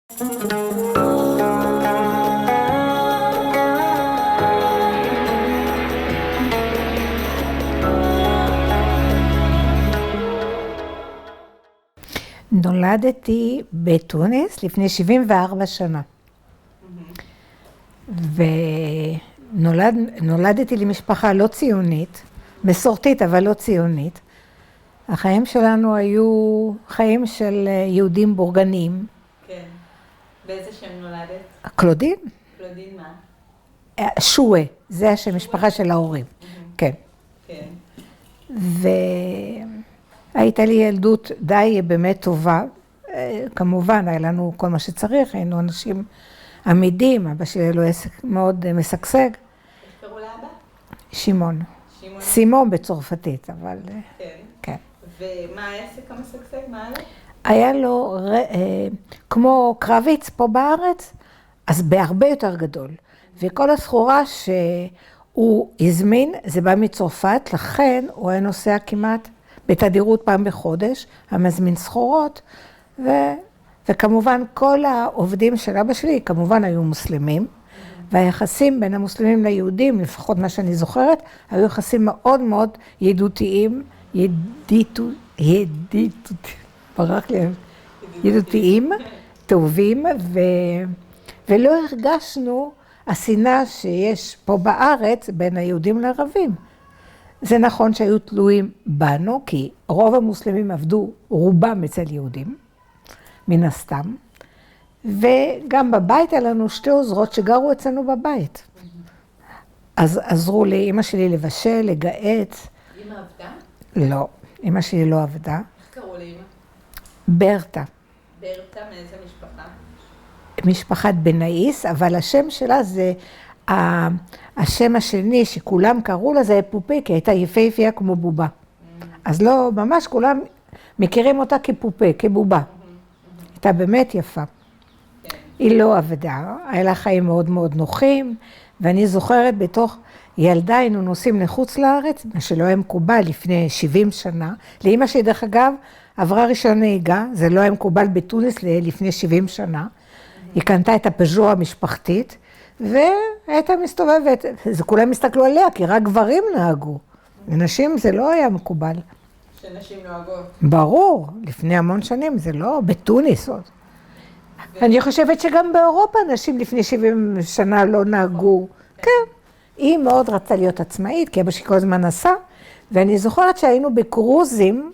נולדתי בתוניס לפני 74 שנה. ונולדתי למשפחה לא ציונית, מסורתית אבל לא ציונית. החיים שלנו היו חיים של יהודים בורגניים. כן. באיזה שם נולדת? קלודין? קלודין מה? שואה, זה השם משפחה של ההורים. כן. כן. והייתה לי ילדות די באמת טובה. כמובן, היה לנו כל מה שצריך, היינו אנשים עמידים, אבא שלי היה לו עסק מאוד משגשג. איך קראו לאבא? שמעון. שמעון? סימון בצרפתית, אבל כן. כן. ומה העסק המשגשג? מה היה לו? היה לו, כמו קרביץ פה בארץ, אז בהרבה יותר גדול. וכל הסחורה שהוא הזמין, זה בא מצרפת, לכן הוא היה נוסע כמעט בתדירות פעם בחודש, המזמין סחורות, וכמובן כל העובדים של אבא שלי, כמובן היו מוסלמים, והיחסים בין המוסלמים ליהודים, לפחות מה שאני זוכרת, היו יחסים מאוד מאוד ידידותיים, ידידותיים, טובים, ולא הרגשנו השנאה שיש פה בארץ בין היהודים לערבים. זה נכון שהיו תלויים בנו, כי רוב המוסלמים עבדו רובם אצל יהודים, מן הסתם, וגם בבית היה לנו שתי עוזרות שגרו אצלנו בבית. אז עזרו לי, אמא שלי לבשל, לגעת. אמא עבדה? לא, אמא שלי לא עבדה. איך קראו לאמא? ברטה. ברטה, מאיזה משפחה? משפחת בנאיס, אבל השם שלה זה השם השני שכולם קראו לה, זה פופה, כי הייתה יפהפייה כמו בובה. אז לא, ממש כולם מכירים אותה כפופה, כבובה. הייתה באמת יפה. היא לא עבדה, היה לה חיים מאוד מאוד נוחים, ואני זוכרת בתוך ילדה היינו נוסעים לחוץ לארץ, מה שלא היה מקובל לפני 70 שנה. לאמא שלי דרך אגב עברה רישיון נהיגה, זה לא היה מקובל בתוניס לפני 70 שנה. היא קנתה את הפז'ו המשפחתית, והייתה מסתובבת, זה כולם הסתכלו עליה, כי רק גברים נהגו. לנשים זה לא היה מקובל. שנשים נוהגות. ברור, לפני המון שנים, זה לא בתוניס עוד. אני חושבת שגם באירופה נשים לפני 70 שנה לא נהגו. כן. היא מאוד רצתה להיות עצמאית, כי אבא שלי כל הזמן נסע, ואני זוכרת שהיינו בקרוזים,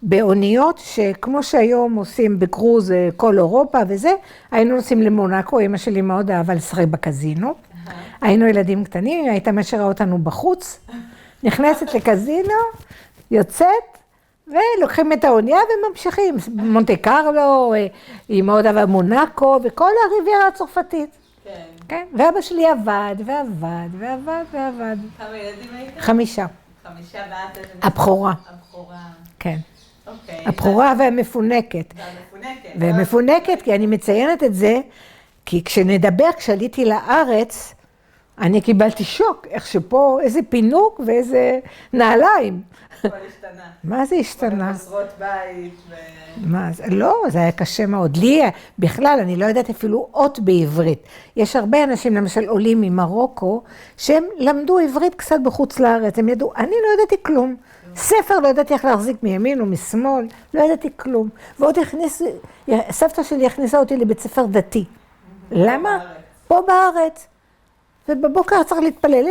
באוניות שכמו שהיום עושים בקרוז כל אירופה וזה, היינו נוסעים למונקו, אמא שלי מאוד אהבה לשחק בקזינו. היינו ילדים קטנים, היא הייתה משאירה אותנו בחוץ, נכנסת לקזינו, יוצאת, ולוקחים את האונייה וממשיכים. מונטה קרלו, היא מאוד אהבה מונקו, וכל הריביירה הצרפתית. כן. כן? ואבא שלי עבד, ועבד, ועבד, ועבד. כמה ילדים הייתם? 5. 5 ואת איזה? הבכורה. הבכורה. כן. אוקיי. הבכורה והמפונקת. והמפונקת. ומפונקת, כי אני מציינת את זה, כי כשנדבר, כשעליתי לארץ, אני קיבלתי שוק, איך שפה איזה פינוק ואיזה נעליים. הכל השתנה. מה זה השתנה? חסרות בית ו... מה זה? לא, זה היה קשה מאוד. לי, בכלל, אני לא יודעת אפילו אות בעברית. יש הרבה אנשים, למשל עולים ממרוקו, שהם למדו עברית קצת בחוץ לארץ. הם ידעו, אני לא ידעתי כלום. ספר לא ידעתי איך להחזיק מימין או משמאל, לא ידעתי כלום. ועוד סבתא שלי הכניסה אותי לבית ספר דתי. למה? פה בארץ. ובבוקר צריך להתפלל,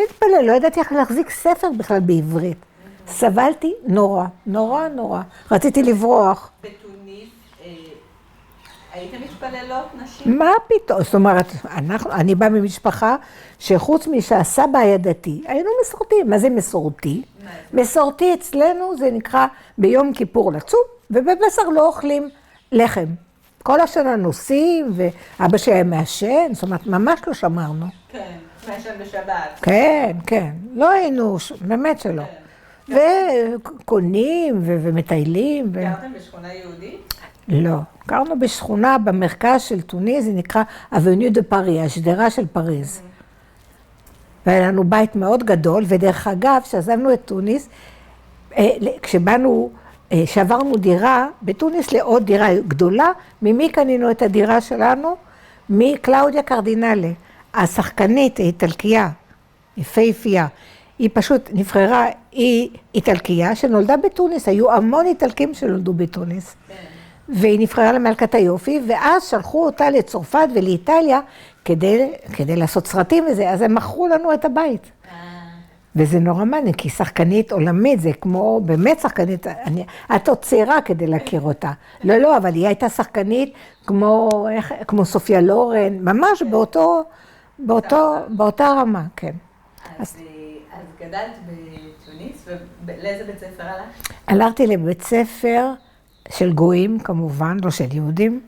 לא ידעתי איך להחזיק ספר בכלל בעברית. סבלתי נורא, נורא, נורא. רציתי לברוח. בתוניס, הייתם מתפללות נשים? מה פתאום? זאת אומרת, אני באה ממשפחה שחוץ משהסבא היה דתי, היינו מסורתיים. מה זה מסורתי? מסורתי אצלנו זה נקרא ביום כיפור לצום, ובבשר לא אוכלים לחם. כל השנה נוסעים, ואבא שהיה מעשן, זאת אומרת, ממש לא שמרנו. כן, מעשן בשבת. כן, כן. לא היינו, באמת שלא. וקונים ומטיילים. גרתם בשכונה יהודית? לא. גרנו בשכונה במרכז של טוניס, זה נקרא אבניו דה פארי, השדרה של פריז. והיה לנו בית מאוד גדול, ודרך אגב, כשעזבנו את טוניס, כשבאנו שעברנו דירה בתוניס לעוד דירה גדולה, ממי קנינו את הדירה שלנו? מקלאודיה קרדינלה, השחקנית האיטלקייה, יפהפייה. היא פשוט נבחרה, היא איטלקייה שנולדה בתוניס, היו המון איטלקים שנולדו בתוניס. והיא נבחרה למלכת היופי, ואז שלחו אותה לצרפת ולאיטליה כדי לעשות סרטים וזה, אז הם מכרו לנו את הבית. וזה נורא מעניין, כי שחקנית עולמית, זה כמו באמת שחקנית, את עוד צעירה כדי להכיר אותה. לא, אבל היא הייתה שחקנית כמו סופיה לורן, ממש באותה רמה, כן. אז גדלת בתוניס, ולאיזה בית ספר הלכת? הלכתי לבית ספר של גויים, כמובן, לא של יהודים.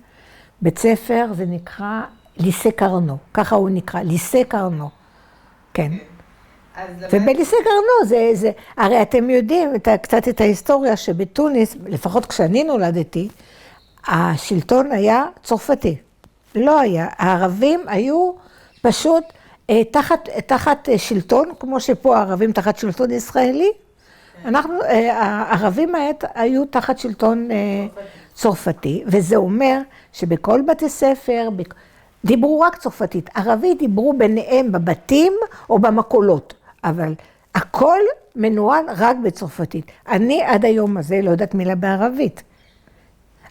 בית ספר זה נקרא ליסה קרנו, ככה הוא נקרא, ליסה קרנו, כן. ובליסה קרנו, הרי אתם יודעים קצת את ההיסטוריה שבתוניס, לפחות כשאני נולדתי, השלטון היה צרפתי. לא היה, הערבים היו פשוט תחת שלטון, כמו שפה הערבים תחת שלטון ישראלי, הערבים היו תחת שלטון צרפתי, וזה אומר שבכל בתי ספר דיברו רק צרפתית. ערבית דיברו ביניהם בבתים או במקולות, אבל הכל מנוהל רק בצרפתית. אני עד היום הזה לא יודעת מילה בערבית.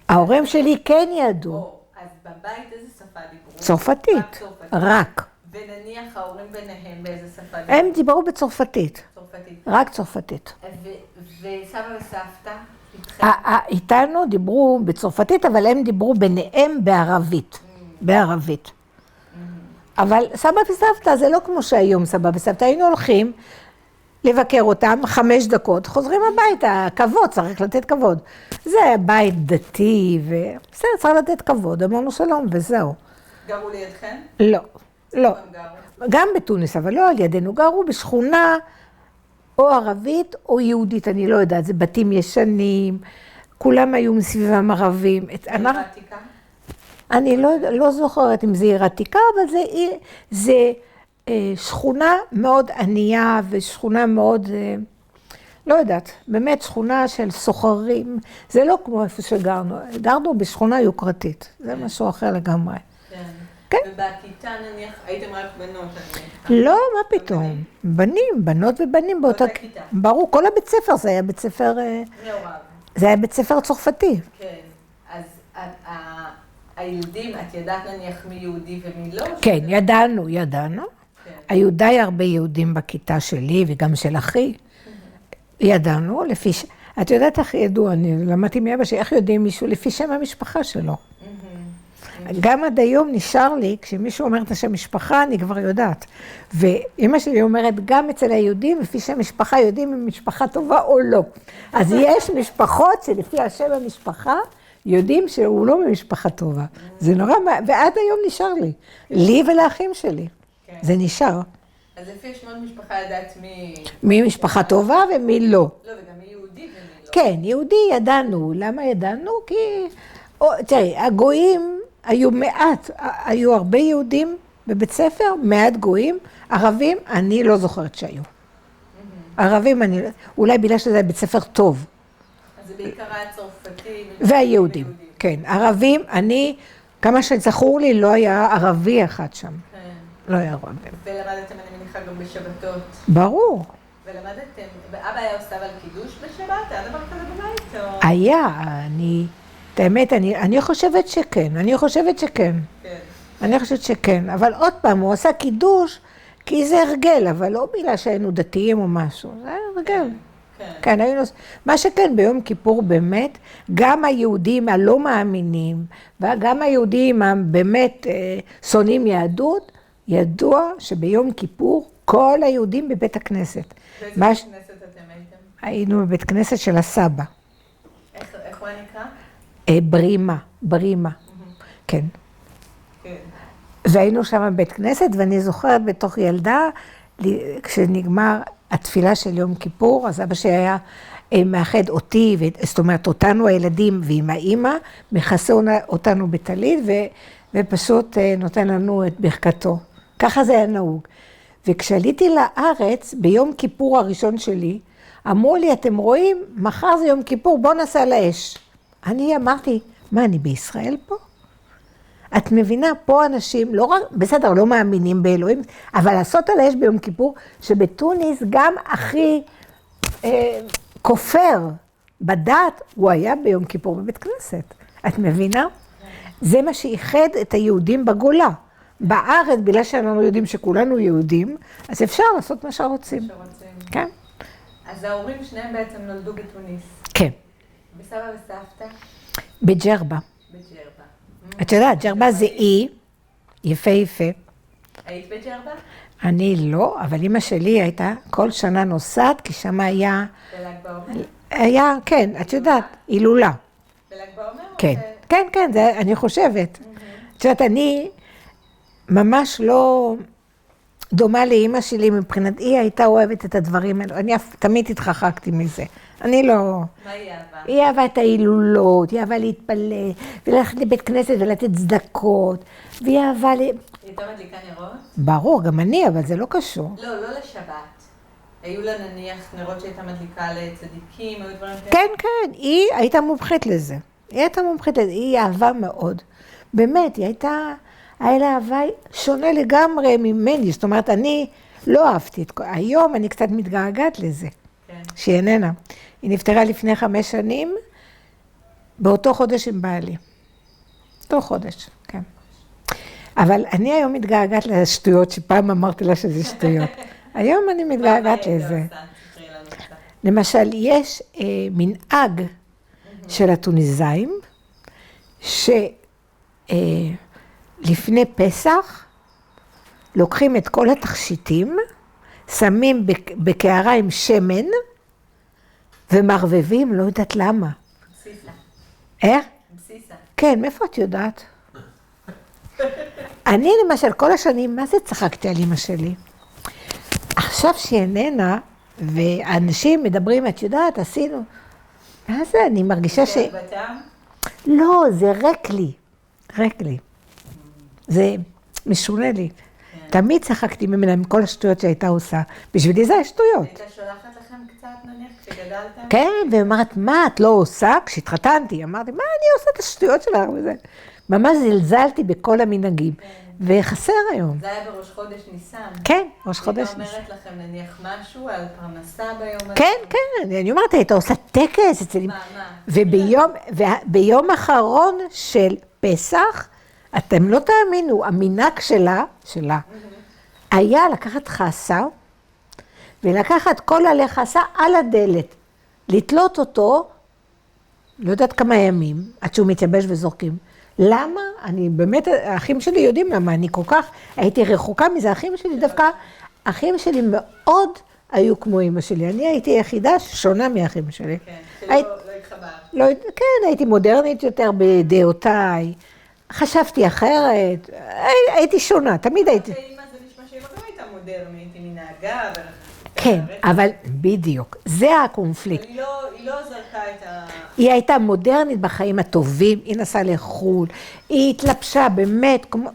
ההורים שלי כן ידעו. אז בבית איזה שפה דיברו? צרפתית, רק. ונניח ההורים ביניהם באיזה שפה דיברו? הם דיברו בצרפתית. רק צרפתית. וסבא וסבתא? איתנו דיברו בצרפתית, אבל הם דיברו ביניהם בערבית. בערבית. אבל סבא וסבתא זה לא כמו שהיום סבא וסבתא. היינו הולכים לבקר אותם 5 דקות, חוזרים הביתה, כבוד, צריך לתת כבוד. זה בית דתי, ובסדר, צריך לתת כבוד, אמרנו שלום וזהו. גרו לידכם? לא. גם בתוניס, אבל לא על ידינו. גרו בשכונה או ערבית או יהודית, אני לא יודעת, זה בתים ישנים, כולם היו מסביבם ערבים. עיר עתיקה? אני לא זוכרת אם זה עיר עתיקה, אבל זה שכונה מאוד ענייה ושכונה מאוד, לא יודעת, באמת שכונה של סוחרים. זה לא כמו איפה שגרנו, גרנו בשכונה יוקרתית, זה משהו אחר לגמרי. כן. ובכיתה נניח, הייתם רק בנות? לא, מה פתאום? בנים, בנות ובנים באותה כיתה. ברור, כל הבית ספר זה היה בית ספר, זה היה בית ספר צרפתי. כן, אז היהודים, את ידעת נניח מי יהודי ומי לא? כן, ידענו. היו די הרבה יהודים בכיתה שלי וגם של אחי. ידענו, את יודעת איך ידעו, אני למדתי מאבא שאיך יודעים מישהו לפי שם המשפחה שלו. גם עד היום נשאר לי, כשמישהו אומר את השם משפחה, אני כבר יודעת. ואמא שלי אומרת, גם אצל היהודים, לפי שם משפחה, יודעים אם משפחה טובה או לא. אז יש משפחות שלפי השם המשפחה, יודעים שהוא לא ממשפחה טובה. זה נורא, ועד היום נשאר לי. לי ולאחים שלי. זה נשאר. אז לפי שמות משפחה ידעת מי משפחה טובה ומי לא. לא, וגם מי יהודי ומי לא. כן, יהודי ידענו. למה ידענו? כי, תראי, הגויים היו מעט, היו הרבה יהודים בבית ספר, מעט גויים. ערבים, אני לא זוכרת שהיו. ערבים, אולי בגלל שזה היה בית ספר טוב. אז זה בעיקר היה צרפתי. והיהודים, כן. ערבים, כמה שזכור לי, לא היה ערבי אחד שם. לא היה ערבים. ולמדתם, אני מניחה, גם בשבתות. ברור. ולמדתם, ואבא היה עושה על קידוש בשבת? היה דבר כזה בבית? היה, האמת, אני חושבת שכן, אני חושבת שכן, אבל עוד פעם, הוא עשה קידוש, כי זה הרגל, אבל לא בגלל שהיינו דתיים או משהו, זה היה הרגל. כן, היינו, מה שכן, ביום כיפור באמת, גם היהודים הלא מאמינים, וגם היהודים באמת שונאים יהדות, ידוע שביום כיפור כל היהודים בבית הכנסת. באיזה בית כנסת אתם הייתם? היינו בבית כנסת של הסבא. איך הוא נקרא? ברימה, כן. והיינו שם בבית כנסת, ואני זוכרת בתוך ילדה, כשנגמר התפילה של יום כיפור, אז אבא שהיה מאחד אותי, זאת אומרת אותנו הילדים ועם האמא, מכסה אותנו בטלית, ופשוט נותן לנו את ברכתו. ככה זה היה נהוג. וכשעליתי לארץ, ביום כיפור הראשון שלי, אמרו לי, אתם רואים, מחר זה יום כיפור, בואו נעשה על האש. אני אמרתי, מה, אני בישראל פה? את מבינה, פה אנשים, לא רק, בסדר, לא מאמינים באלוהים, אבל לעשות על האש ביום כיפור, שבתוניס גם הכי כופר בדת, הוא היה ביום כיפור בבית כנסת. את מבינה? זה מה שאיחד את היהודים בגולה. בארץ, בגלל שאנחנו יודעים שכולנו יהודים, אז אפשר לעשות מה שרוצים. כן. אז ההורים שניהם בעצם נולדו בתוניס. כן. בסבא וסבתא? בג'רבה. בג'רבה. את יודעת, ג'רבה זה אי, יפה. היית בג'רבה? אני לא, אבל אמא שלי הייתה כל שנה נוסעת, כי שם היה... בל"ג בעומר? היה, כן, את יודעת, הילולה. בל"ג בעומר? כן, זה אני חושבת. את יודעת, אני ממש לא דומה לאמא שלי מבחינת, היא הייתה אוהבת את הדברים האלו, אני תמיד התרחקתי מזה. אני לא... מה היא אהבה? היא אהבה את ההילולות, היא אהבה להתפלל, וללכת לבית כנסת ולתת צדקות, והיא אהבה היא הייתה מדליקה נרות? ברור, גם אני, אבל זה לא קשור. לא לשבת. היו לה נניח נרות שהייתה מדליקה לצדיקים, היו דברים כאלה? כן, היא הייתה מומחית לזה. היא אהבה מאוד. באמת, היה לה אהבה שונה לגמרי ממני, זאת אומרת, אני לא אהבתי את כל... היום אני קצת מתגעגעת לזה, כן. שהיא איננה. היא נפטרה לפני 5 שנים, באותו חודש עם בעלי. אותו חודש, כן. אבל אני היום מתגעגעת לשטויות, שפעם אמרתי לה שזה שטויות. היום אני מתגעגעת לזה. למשל, יש מנהג של הטוניסאים, שלפני פסח לוקחים את כל התכשיטים, שמים בקערה עם שמן, ומערבבים, לא יודעת למה. בסיסה. איך? בסיסה. כן, מאיפה את יודעת? אני למשל, כל השנים, מה זה צחקתי על אמא שלי? עכשיו שהיא איננה, ואנשים מדברים, את יודעת, עשינו, מה זה? אני מרגישה ש... בתם? לא, זה ריק לי. זה משונה לי. תמיד צחקתי ממנה עם כל השטויות שהייתה עושה. בשבילי זה השטויות. הייתה שולחת לכם קצת נניח כשגדלתם? כן, ואמרת, מה את לא עושה? כשהתחתנתי, אמרתי, מה אני עושה את השטויות שלך וזה? ממש זלזלתי בכל המנהגים, וחסר היום. זה היה בראש חודש ניסן. כן, ראש חודש ניסן. הייתה אומרת לכם נניח משהו על פרנסה ביום הזה? כן, אני אומרת, הייתה עושה טקס אצל... מה? וביום האחרון של פסח, אתם לא תאמינו, המנהג שלה, היה לקחת חסה, ולקחת כל עלי חסה על הדלת, לתלות אותו, לא יודעת כמה ימים, עד שהוא מתייבש וזורקים. למה? אני באמת, האחים שלי יודעים למה, אני כל כך הייתי רחוקה מזה, האחים שלי מאוד היו כמו אמא שלי, אני הייתי היחידה שונה מהאחים שלי. כן, שלא התחברת. כן, הייתי מודרנית יותר בדעותיי, חשבתי אחרת, הייתי שונה, תמיד הייתי. אמא זה נשמע שאמא גם הייתה מודרנית, היא מנהגה. כן, אבל בדיוק, זה הקונפליקט. היא לא זרקה את ה... היא הייתה מודרנית בחיים הטובים, היא נסעה לחו"ל, היא התלבשה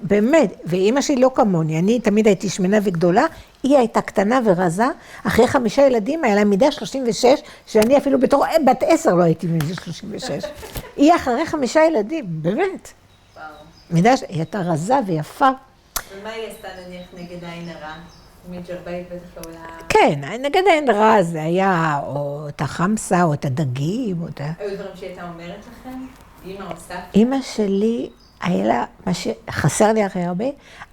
באמת, ואימא שלי לא כמוני, אני תמיד הייתי שמנה וגדולה, היא הייתה קטנה ורזה, אחרי 5 ילדים, היה לה מידה 36, שאני אפילו בתור בת 10 לא הייתי מידה 36. היא אחרי 5 ילדים, באמת. מידה, היא הייתה רזה ויפה. ומה היא עשתה נניח נגד העין הרע? מג'רבאית בטח לא עולה... כן, נגד העין רע זה היה או את החמסה או את הדגים או את ה... היו דברים שהייתה אומרת לכם? אמא עושה? אמא שלי, היה לה, מה שחסר לי הכי הרבה,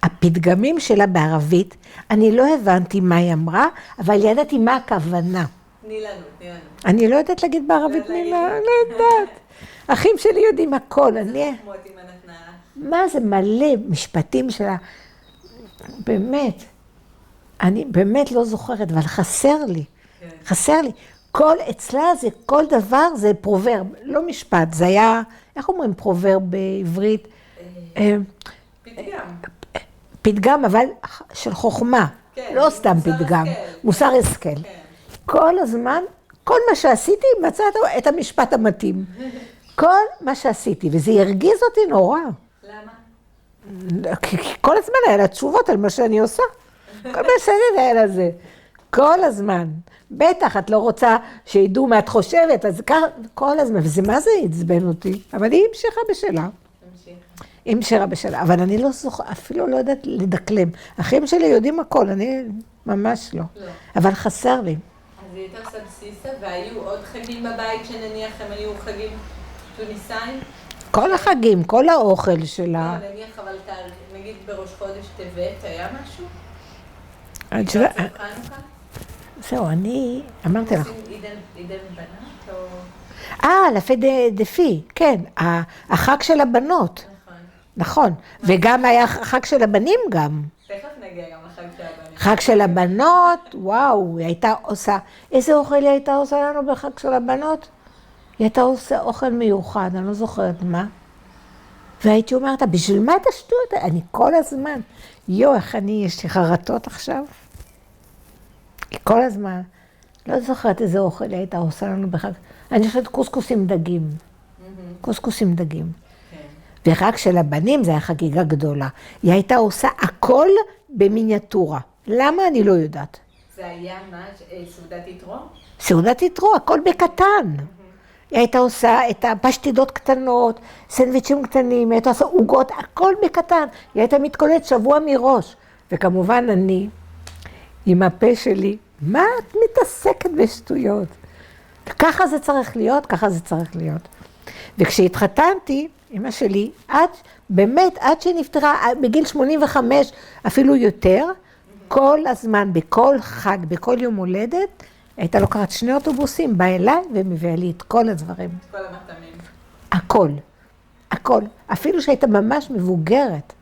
הפתגמים שלה בערבית, אני לא הבנתי מה היא אמרה, אבל ידעתי מה הכוונה. תני לנו. אני לא יודעת להגיד בערבית מילה, לא יודעת. אחים שלי יודעים הכל, אני... מה זה מלא משפטים שלה, באמת. אני באמת לא זוכרת, אבל חסר לי. אצלה זה, כל דבר זה פרוברב, לא משפט, זה היה, איך אומרים פרוברב בעברית? פתגם. פתגם, אבל של חוכמה, לא סתם פתגם, מוסר השכל. כל הזמן, כל מה שעשיתי, מצאת את המשפט המתאים. כל מה שעשיתי, וזה הרגיז אותי נורא. למה? כי כל הזמן היה לה תשובות על מה שאני עושה. כל מה שאני היה לה זה. כל הזמן. בטח, את לא רוצה שידעו מה את חושבת, אז כל הזמן, וזה מה זה עצבן אותי? אבל היא המשיכה בשלה. היא המשיכה בשלה, אבל אני לא זוכרת, אפילו לא יודעת לדקלם. אחים שלי יודעים הכל, אני ממש לא. אבל חסר לי. אז היא הייתה סבסיסה, והיו עוד חגים בבית שנניח הם היו חגים טוניסאים? כל החגים, כל האוכל שלה. לא, נניח, אבל נגיד בראש חודש טבת, היה משהו? זהו, אני אמרתי לך. עושים עידן בנות או... לפי דפי, כן, החג של הבנות. נכון, וגם היה חג של הבנים גם. תכף נגיע גם לחג של הבנים. חג של הבנות, וואו, היא הייתה עושה, איזה אוכל היא הייתה עושה לנו בחג של הבנות? היא הייתה עושה אוכל מיוחד, אני לא זוכרת מה. והייתי אומרת, בשביל מה את השטות? אני כל הזמן, איך יש לי חרטות עכשיו? כל הזמן, לא זוכרת איזה אוכל היא הייתה עושה לנו בחג. אני חושבת קוסקוס עם דגים. קוסקוס עם דגים. וחג של הבנים זה היה חגיגה גדולה. היא הייתה עושה הכל במיניאטורה. למה? אני לא יודעת. זה היה מה? סעודת יתרו? סעודת יתרו, הכל בקטן. היא הייתה עושה את הפשטידות קטנות, סנדוויצ'ים קטנים, היא הייתה עושה עוגות, הכל בקטן. היא הייתה מתכוננת שבוע מראש. וכמובן אני, עם הפה שלי, מה את מתעסקת בשטויות? ככה זה צריך להיות, ככה זה צריך להיות. וכשהתחתנתי, אמא שלי, באמת, עד שנפטרה, בגיל 85, אפילו יותר, כל הזמן, בכל חג, בכל יום הולדת, הייתה לוקחת 2 אוטובוסים, באה אליי ומביאה לי את כל הדברים. כל המטעמים. הכל, הכל. אפילו שהייתה ממש מבוגרת.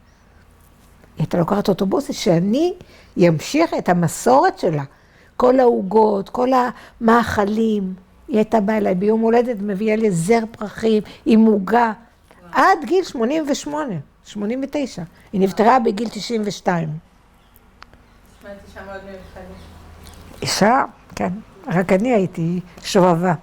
היא הייתה לוקחת אוטובוסים שאני ימשיך את המסורת שלה. כל העוגות, כל המאכלים. היא הייתה באה אליי ביום הולדת, מביאה לי זר פרחים עם עוגה. עד גיל 88, 89. היא נפטרה בגיל 92. זאת אישה מאוד מיוחדת. אישה, כן. רק אני הייתי שובבה.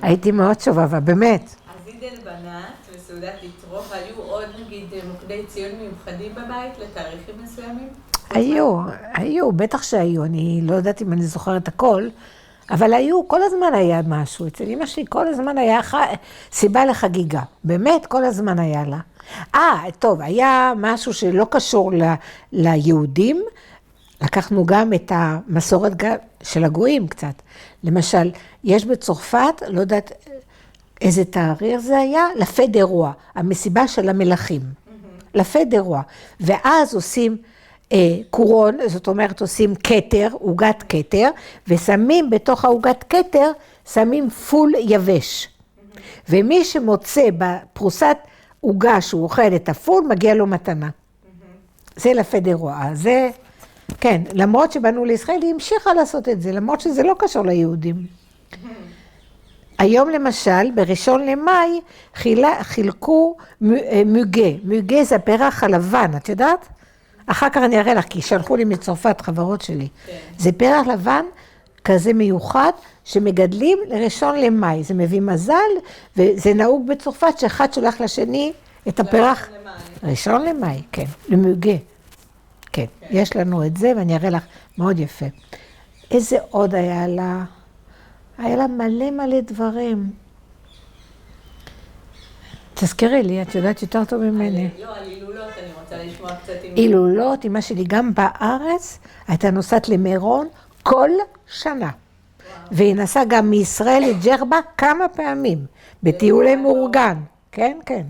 הייתי מאוד שובבה, באמת. אז עידן בנת וסעודת יתרו, והיו עוד נגיד מוקדי ציון מיוחדים בבית לתאריכים מסוימים? היו, בטח שהיו. אני לא יודעת אם אני זוכרת הכל, אבל היו, כל הזמן היה משהו. אצל אמא שלי כל הזמן היה סיבה לחגיגה. באמת, כל הזמן היה לה. טוב, היה משהו שלא קשור ליהודים. לקחנו גם את המסורת של הגויים קצת. למשל, יש בצרפת, לא יודעת איזה תאריך זה היה, לפה דה רוע, המסיבה של המלכים. לפה דה רוע. ואז עושים קורון, זאת אומרת עושים כתר, עוגת כתר, ושמים בתוך העוגת כתר, שמים פול יבש. ומי שמוצא בפרוסת עוגה שהוא אוכל את הפול, מגיע לו מתנה. זה לפה דה רוע. זה, כן, למרות שבאנו לישראל, היא המשיכה לעשות את זה, למרות שזה לא קשור ליהודים. היום למשל, בראשון למאי, חילקו מוגה. מוגה זה הפרח הלבן, את יודעת? אחר כך אני אראה לך, כי שלחו לי מצרפת חברות שלי. זה פרח לבן כזה מיוחד, שמגדלים לראשון למאי. זה מביא מזל, וזה נהוג בצרפת, שאחד שולח לשני את הפרח. ראשון למאי, כן, למוגה. כן, יש לנו את זה, ואני אראה לך מאוד יפה. איזה עוד היה לה? היה לה מלא דברים. תזכרי לי, את יודעת יותר טוב ממני. לא, על הילולות, אני רוצה לשמוע קצת עם... הילולות, אמא שלי גם בארץ, הייתה נוסעת למירון כל שנה. והיא נסעה גם מישראל לג'רבה כמה פעמים, בטיולי מאורגן. כן, כן.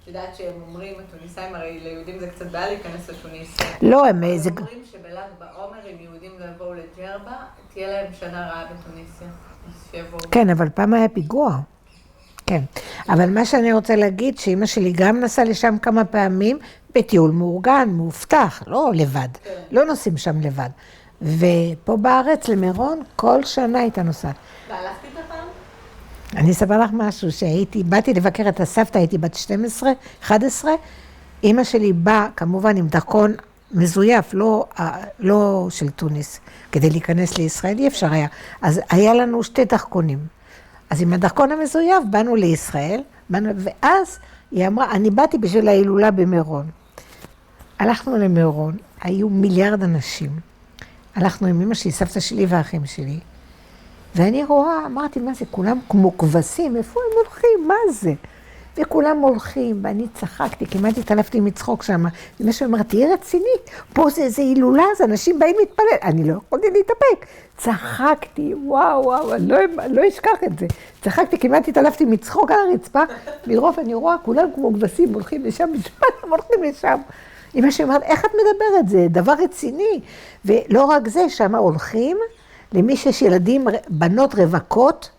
את יודעת שהם אומרים, הטוניסאים, הרי ליהודים זה קצת בעיה להיכנס לטוניסיה. לא, הם אומרים שבל"ג בעומר, אם יהודים לא יבואו לג'רבה, תהיה להם שנה רעה בטוניסיה. כן, אבל פעם היה פיגוע. כן, אבל מה שאני רוצה להגיד, שאמא שלי גם נסעה לשם כמה פעמים, בטיול מאורגן, מאובטח, לא לבד, לא נוסעים שם לבד. ופה בארץ, למירון, כל שנה הייתה נוסעת. והלכתי את הפעם? אני אספר לך משהו, באתי לבקר את הסבתא, הייתי בת 12, 11, אמא שלי באה, כמובן, עם דרכון מזויף, לא של טוניס, כדי להיכנס לישראל, אי אפשר היה. אז היה לנו 2 דרכונים. אז עם הדרכון המזויף באנו לישראל, ואז היא אמרה, אני באתי בשביל ההילולה במירון. הלכנו למירון, היו מיליארד אנשים. הלכנו עם אמא שלי, סבתא שלי והאחים שלי, ואני רואה, אמרתי, מה זה, כולם כמו כבשים, איפה הם הולכים, מה זה? וכולם הולכים, ואני צחקתי, כמעט התעלפתי מצחוק שם. ומישהו אמר, תהיה רצינית, פה זה איזה הילולה, אז אנשים באים להתפלל. אני לא יכולתי להתאפק. צחקתי, וואו, אני לא אשכח את זה. צחקתי, כמעט התעלפתי מצחוק על הרצפה, מרוב אני רואה, כולם כמו כבשים הולכים לשם, הם הולכים לשם. אמא שאומרת, איך את מדברת? זה דבר רציני. ולא רק זה, שם הולכים, למי שיש ילדים, בנות רווקות,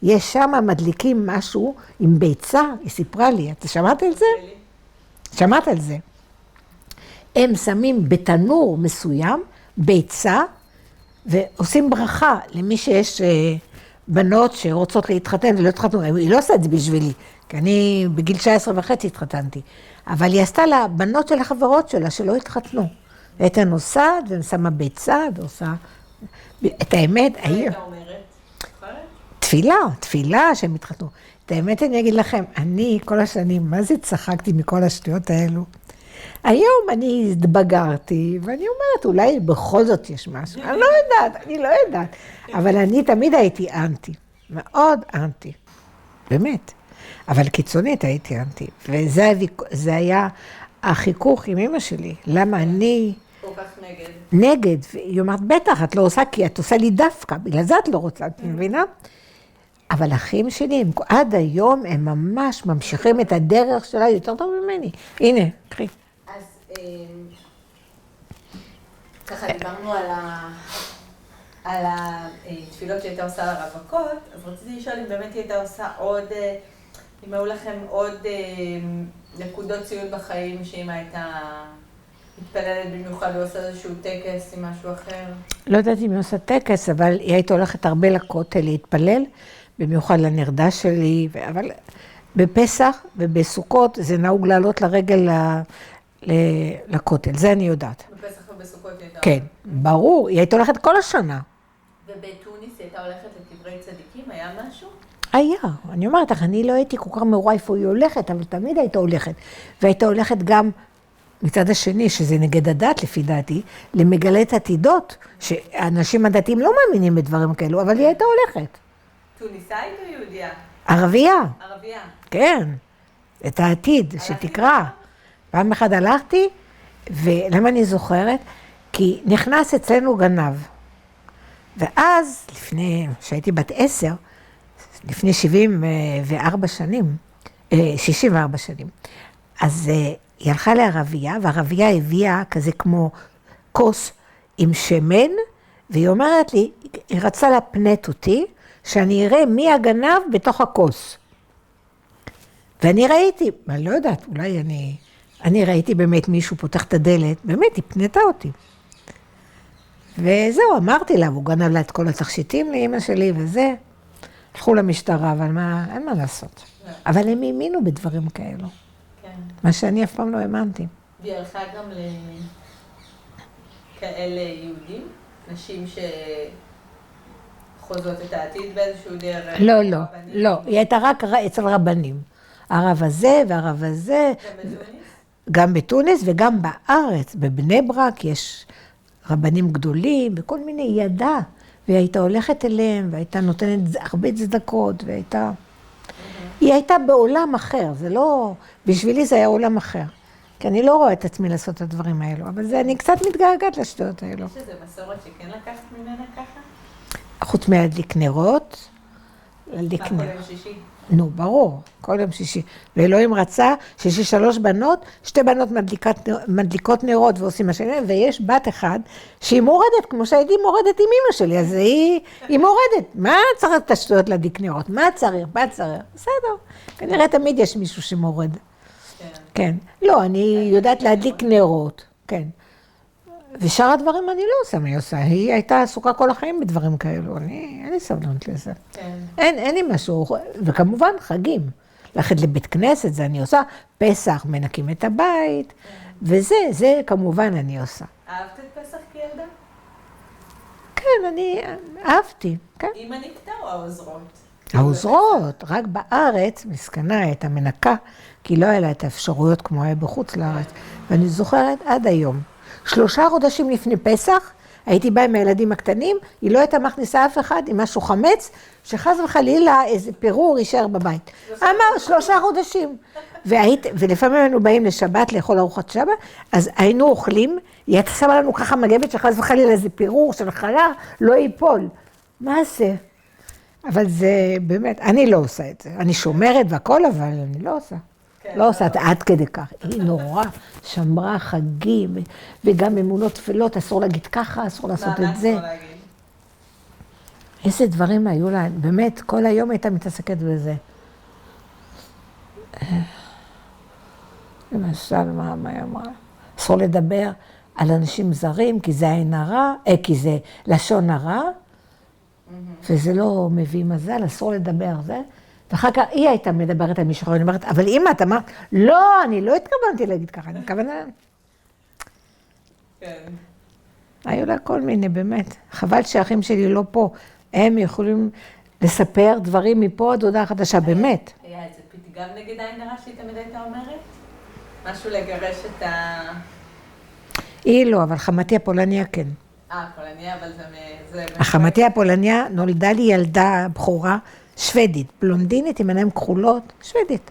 יש שם מדליקים משהו עם ביצה, היא סיפרה לי, אתה שמעת על זה? שמעת על זה. הם שמים בתנור מסוים, ביצה, ועושים ברכה למי שיש בנות שרוצות להתחתן ולא התחתנו. היא לא עושה את זה בשבילי, כי אני בגיל 19.5 התחתנתי. אבל היא עשתה לבנות של החברות שלה שלא התחתנו. הייתה נוסעת ושמה ביצה ועושה... את האמת, מה הייתה אומרת? תפילה שהם התחתנו. את האמת אני אגיד לכם, אני כל השנים, מה זה צחקתי מכל השטויות האלו? היום אני התבגרתי, ואני אומרת, אולי בכל זאת יש משהו. אני לא יודעת. אבל אני תמיד הייתי אנטי. מאוד אנטי. באמת. אבל קיצונית הייתי אנטי. וזה היה החיכוך עם אמא שלי. למה אני... כל כך נגד. נגד. והיא אומרת, בטח, את לא עושה, כי את עושה לי דווקא. בגלל זה את לא רוצה, את מבינה? אבל אחים שלי, עד היום הם ממש ממשיכים את הדרך שלה יותר טוב ממני. הנה, קחי. אז ככה דיברנו על התפילות שהייתה עושה לרווקות, אז רציתי לשאול אם באמת היא הייתה עושה עוד, אם היו לכם עוד נקודות ציון בחיים, שאמא הייתה מתפללת במיוחד ועושה איזשהו טקס עם משהו אחר? לא יודעת אם היא עושה טקס, אבל היא הייתה הולכת הרבה לכותל להתפלל, במיוחד לנרדה שלי, אבל בפסח ובסוכות זה נהוג לעלות לרגל לכותל, זה אני יודעת. בפסח ובסוכות היא הייתה? כן, ברור, היא הייתה הולכת כל השנה. ובתוניס היא הייתה הולכת לקברי צדיקים, היה משהו? היה, אני אומרת לך, אני לא הייתי כל כך מעורה איפה היא הולכת, אבל תמיד הייתה הולכת. והייתה הולכת גם מצד השני, שזה נגד הדת לפי דעתי, למגלת עתידות, שאנשים הדתיים לא מאמינים בדברים כאלו, אבל היא הייתה הולכת. טוניסאית או יהודיה? ערבייה. ערבייה. כן, את העתיד, שתקרא. פעם אחת הלכתי, ולמה אני זוכרת? כי נכנס אצלנו גנב. ואז, שהייתי בת 10, לפני 74 שנים, 64 שנים, אז היא הלכה לערבייה, והערבייה הביאה כזה כמו כוס עם שמן, והיא אומרת לי, היא רצה לפנט אותי, שאני אראה מי הגנב בתוך הכוס. ואני ראיתי, אני לא יודעת, אולי אני ראיתי באמת מישהו פותח את הדלת, באמת, היא פנתה אותי. וזהו, אמרתי לה, הוא גנב לה את כל התכשיטים לאמא שלי וזה. הלכו למשטרה, אבל אין מה לעשות. אבל הם האמינו בדברים כאלו. כן. מה שאני אף פעם לא האמנתי. והיא הלכה גם לכאלה יהודים? נשים שחוזות את העתיד באיזשהו דרך? לא. היא הייתה רק אצל רבנים. הרב הזה והרב הזה. גם בתוניס? גם בתוניס וגם בארץ. בבני ברק יש רבנים גדולים וכל מיני ידע. והיא הייתה הולכת אליהם והייתה נותנת הרבה צדקות והייתה... היא הייתה בעולם אחר, זה לא... בשבילי זה היה עולם אחר. כי אני לא רואה את עצמי לעשות את הדברים האלו, אבל אני קצת מתגעגעת לשטויות האלו. יש איזו מסורת שכן לקחת ממנה ככה? חוץ מלהדליק נרות, להדליק נרות. כל יום שישי? נו, ברור, כל יום שישי. ואלוהים רצה שיש 3 בנות, 2 בנות מדליקות נרות ועושים השני, ויש בת אחד שהיא מורדת, כמו שהייתי מורדת עם אמא שלי, אז היא מורדת. מה צריך את השטויות להדליק נרות? מה צריך? בסדר. כנראה תמיד יש מישהו שמורד. כן. לא, אני יודעת להדליק נרות, כן. ושאר הדברים אני לא עושה, מה היא עושה? היא הייתה עסוקה כל החיים בדברים כאלו, אין לי סבלנות לזה. כן. אין לי משהו, וכמובן חגים. ללכת לבית כנסת, זה אני עושה, פסח, מנקים את הבית, וזה כמובן אני עושה. אהבת את פסח כילדה? כן, אני אהבתי, כן. אמא נקטה או העוזרות? העוזרות, רק בארץ, מסכנה, הייתה מנקה, כי לא היה לה את האפשרויות כמו היה בחוץ לארץ. ואני זוכרת עד היום. 3 חודשים לפני פסח, הייתי באה עם הילדים הקטנים, היא לא הייתה מכניסה אף אחד עם משהו חמץ, שחס וחלילה איזה פירור יישאר בבית. אמר, 3 חודשים. ולפעמים היינו באים לשבת לאכול ארוחת שבת, אז היינו אוכלים, היא הייתה שמה לנו ככה מגבת שחס וחלילה איזה פירור של חלה, לא ייפול. מה זה? אבל זה באמת, אני לא עושה את זה. אני שומרת והכל, אבל אני לא עושה. לא עושה את עד כדי כך. היא נורא שמרה חגים, וגם אמונות תפילות, אסור להגיד ככה, אסור לעשות את זה. איזה דברים היו לה, באמת, כל היום הייתה מתעסקת בזה. למשל, מה היא אמרה? אסור לדבר על אנשים זרים, כי זה עין הרע, כי זה לשון הרע, וזה לא מביא מזל, אסור לדבר על זה. ואחר כך היא הייתה מדברת על מישהו, אני אומרת, אבל אמא, את אמרת, לא, אני לא התכוונתי להגיד ככה, אני מתכוונה. כן. היו לה כל מיני, באמת. חבל שהאחים שלי לא פה, הם יכולים לספר דברים מפה עד הודעה חדשה, באמת. היה איזה פתגם נגד עין הרע שהיא תמיד הייתה אומרת? משהו לגרש את ה... היא לא, אבל חמתי הפולניה כן. פולניה, אבל זה... החמתי הפולניה נולדה לי ילדה בחורה שוודית, בלונדינית עם עיניים כחולות, שוודית.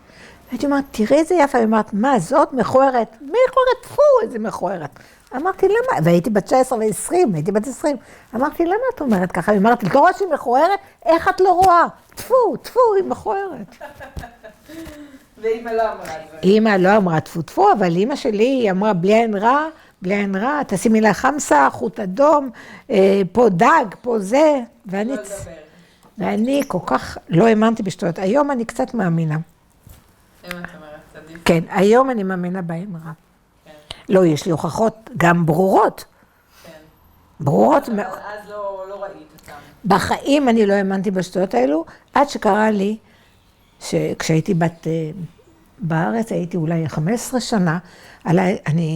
הייתי אומרת, תראי איזה יפה, היא אומרת, מה זאת מכוערת? מכוערת, פו, איזה מכוערת. אמרתי, למה? והייתי בת 19 ו-20, הייתי בת 20. אמרתי, למה את אומרת ככה? היא אומרת, את לא רואה שהיא מכוערת? איך את לא רואה? טפו, טפו, היא מכוערת. ואמא לא אמרה את זה. אמא לא אמרה טפו, טפו, אבל אמא שלי, היא אמרה, בלי עין רע, בלי עין רע, תשימי לה חמסה, חוט אדום, פה דג, פה זה, ואני כל כך לא האמנתי בשטויות. היום אני קצת מאמינה. כן, היום אני מאמינה בעין רע. לא, יש לי הוכחות גם ברורות. ברורות מאוד. אז לא ראית אותם. בחיים אני לא האמנתי בשטויות האלו, עד שקרה לי, כשהייתי בת בארץ, הייתי אולי 15 שנה,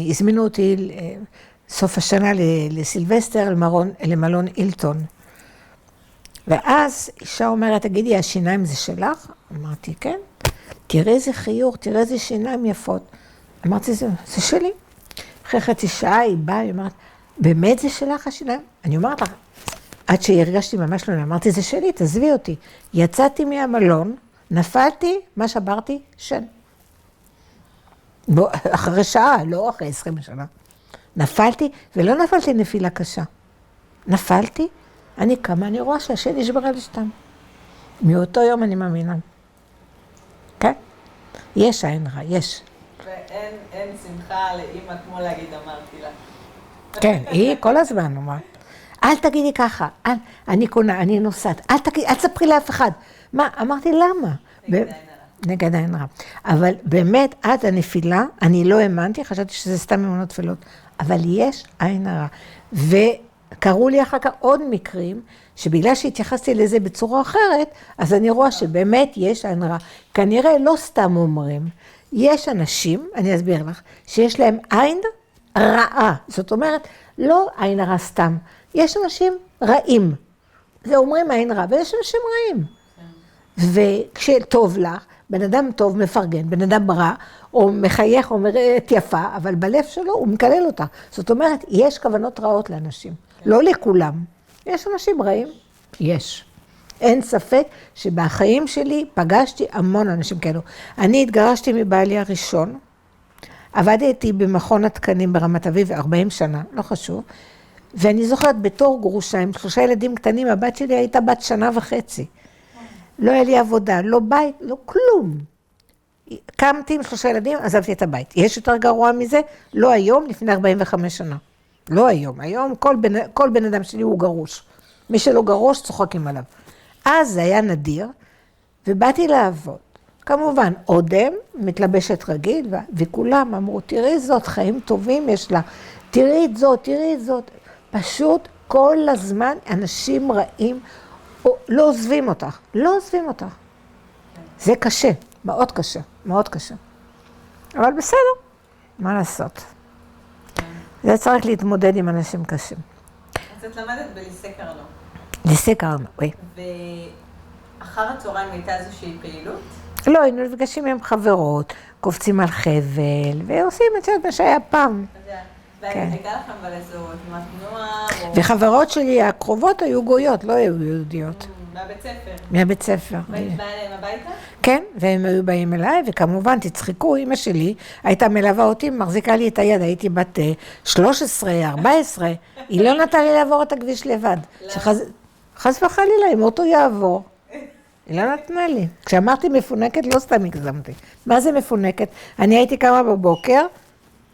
הזמינו אותי סוף השנה לסילבסטר, למלון אילטון. ואז אישה אומרת, תגידי, השיניים זה שלך? אמרתי, כן. תראה איזה חיוך, תראה איזה שיניים יפות. אמרתי, זה שלי. אחרי חצי שעה היא באה, היא אומרת, באמת זה שלך השיניים? אני אומרת לך, עד שהרגשתי ממש לא, אמרתי, זה שלי, תעזבי אותי. יצאתי מהמלון, נפלתי, מה שברתי? שן. אחרי שעה, לא אחרי 20 שנה. נפלתי, ולא נפלתי נפילה קשה. נפלתי, אני קמה, אני רואה שהשן נשברה לשתם. מאותו יום אני מאמינה. כן? יש עין רע, יש. ואין שמחה לאמא כמו להגיד, אמרתי לה. כן, היא כל הזמן אומרת. אל תגידי ככה, אני קונה, אני נוסעת, אל תספרי לאף אחד. מה? אמרתי, למה? נגד עין רע. אבל באמת, עד הנפילה, אני לא האמנתי, חשבתי שזה סתם אמונות תפילות, אבל יש עין הרע. וקראו לי אחר כך עוד מקרים, שבגלל שהתייחסתי לזה בצורה אחרת, אז אני רואה שבאמת יש עין רע. כנראה לא סתם אומרים, יש אנשים, אני אסביר לך, שיש להם עין רעה. זאת אומרת, לא עין רע סתם. יש אנשים רעים. זה אומרים עין רע, ויש אנשים רעים. וכשטוב לך, בן אדם טוב מפרגן, בן אדם רע, או מחייך, או מראה יפה, אבל בלב שלו הוא מקלל אותה. זאת אומרת, יש כוונות רעות לאנשים. לא לכולם. יש אנשים רעים? יש. אין ספק שבחיים שלי פגשתי המון אנשים כאלו. אני התגרשתי מבעלי הראשון, עבדתי במכון התקנים ברמת אביב 40 שנה, לא חשוב, ואני זוכרת בתור גרושה עם 3 ילדים קטנים, הבת שלי הייתה בת 1.5 שנה. לא היה לי עבודה, לא בית, לא כלום. קמתי עם 3 ילדים, עזבתי את הבית. יש יותר גרוע מזה? לא היום, לפני 45 שנה. לא היום. היום כל בן אדם שלי הוא גרוש. מי שלא גרוש, צוחקים עליו. אז זה היה נדיר, ובאתי לעבוד. כמובן, אודם, מתלבשת רגיל, וכולם אמרו, תראי זאת, חיים טובים יש לה. תראי את זאת, תראי את זאת. פשוט כל הזמן אנשים רעים, לא עוזבים אותך, לא עוזבים אותך. זה קשה, מאוד קשה, מאוד קשה. אבל בסדר, מה לעשות? זה צריך להתמודד עם אנשים קשים. אז את למדת בליסי קרנו. ליסי קרנו, oui. ואחר הצהריים הייתה איזושהי פעילות? לא, היינו נפגשים עם חברות, קופצים על חבל, ועושים את זה מה שהיה פעם. והייתה לכם אבל איזו תנועת נוער? וחברות שלי הקרובות היו גויות, לא היו יהודיות. מהבית ספר? מהבית ספר. והיית באה אליהם הביתה? כן, והם היו באים אליי, וכמובן תצחקו, אמא שלי הייתה מלווה אותי, מחזיקה לי את היד, הייתי בת 13, 14, היא לא נתנה לי לעבור את הכביש לבד. חס וחלילה, אם אוטו יעבור. היא לא נתנה לי. כשאמרתי מפונקת, לא סתם הגזמתי. מה זה מפונקת? אני הייתי קמה בבוקר,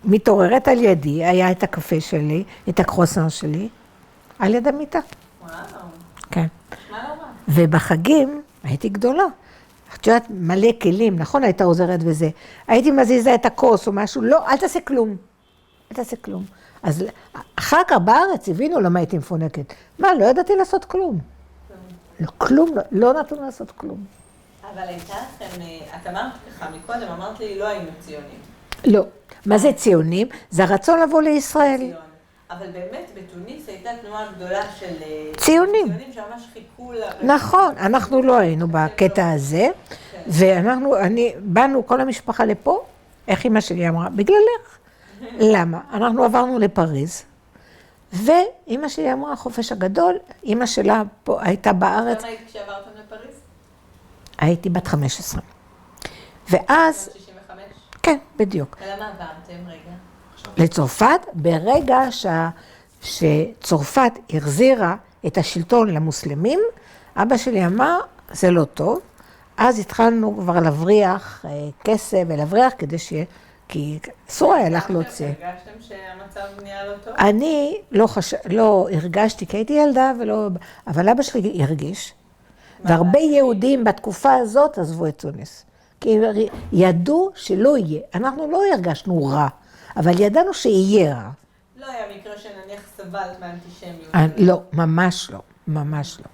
מתעוררת על ידי, היה את הקפה שלי, את הקרוסן שלי, על יד המיטה. וואו. כן. מה לא רע? ובחגים הייתי גדולה. את יודעת, מלא כלים, נכון? הייתה עוזרת וזה. הייתי מזיזה את הכוס או משהו, לא, אל תעשה כלום. אל תעשה כלום. אז אחר כך בארץ הבינו למה הייתי מפונקת. מה, לא ידעתי לעשות כלום. כלום, לא נתנו לעשות כלום. אבל הייתה לכם, את אמרת לך מקודם, אמרת לי, לא היינו ציונים. לא. מה זה ציונים? זה הרצון לבוא לישראל. ציון. אבל באמת, בתוניס הייתה תנועה גדולה של ציונים. ציונים שממש חיכו לה. נכון, אנחנו לא היינו בקטע הזה, ואנחנו, באנו כל המשפחה לפה, איך אמא שלי אמרה? בגללך. למה? אנחנו עברנו לפריז, ואמא שלי אמרה, החופש הגדול, אמא שלה פה הייתה בארץ. כמה היית כשעברתם לפריז? הייתי בת 15. ואז, 65? כן, בדיוק. ולמה עברתם רגע? לצרפת, ברגע שצרפת החזירה את השלטון למוסלמים, אבא שלי אמר, זה לא טוב. אז התחלנו כבר להבריח כסף ולהבריח כדי שיהיה, כי אסור היה לך להוציא. הרגשתם שהמצב נהיה לא טוב? אני לא הרגשתי, כי הייתי ילדה, אבל אבא שלי הרגיש. והרבה יהודים בתקופה הזאת עזבו את תוניס. כי ידעו שלא יהיה. אנחנו לא הרגשנו רע, אבל ידענו שיהיה רע. לא היה מקרה שנניח סבלת מאנטישמיות. לא, ממש לא, ממש לא.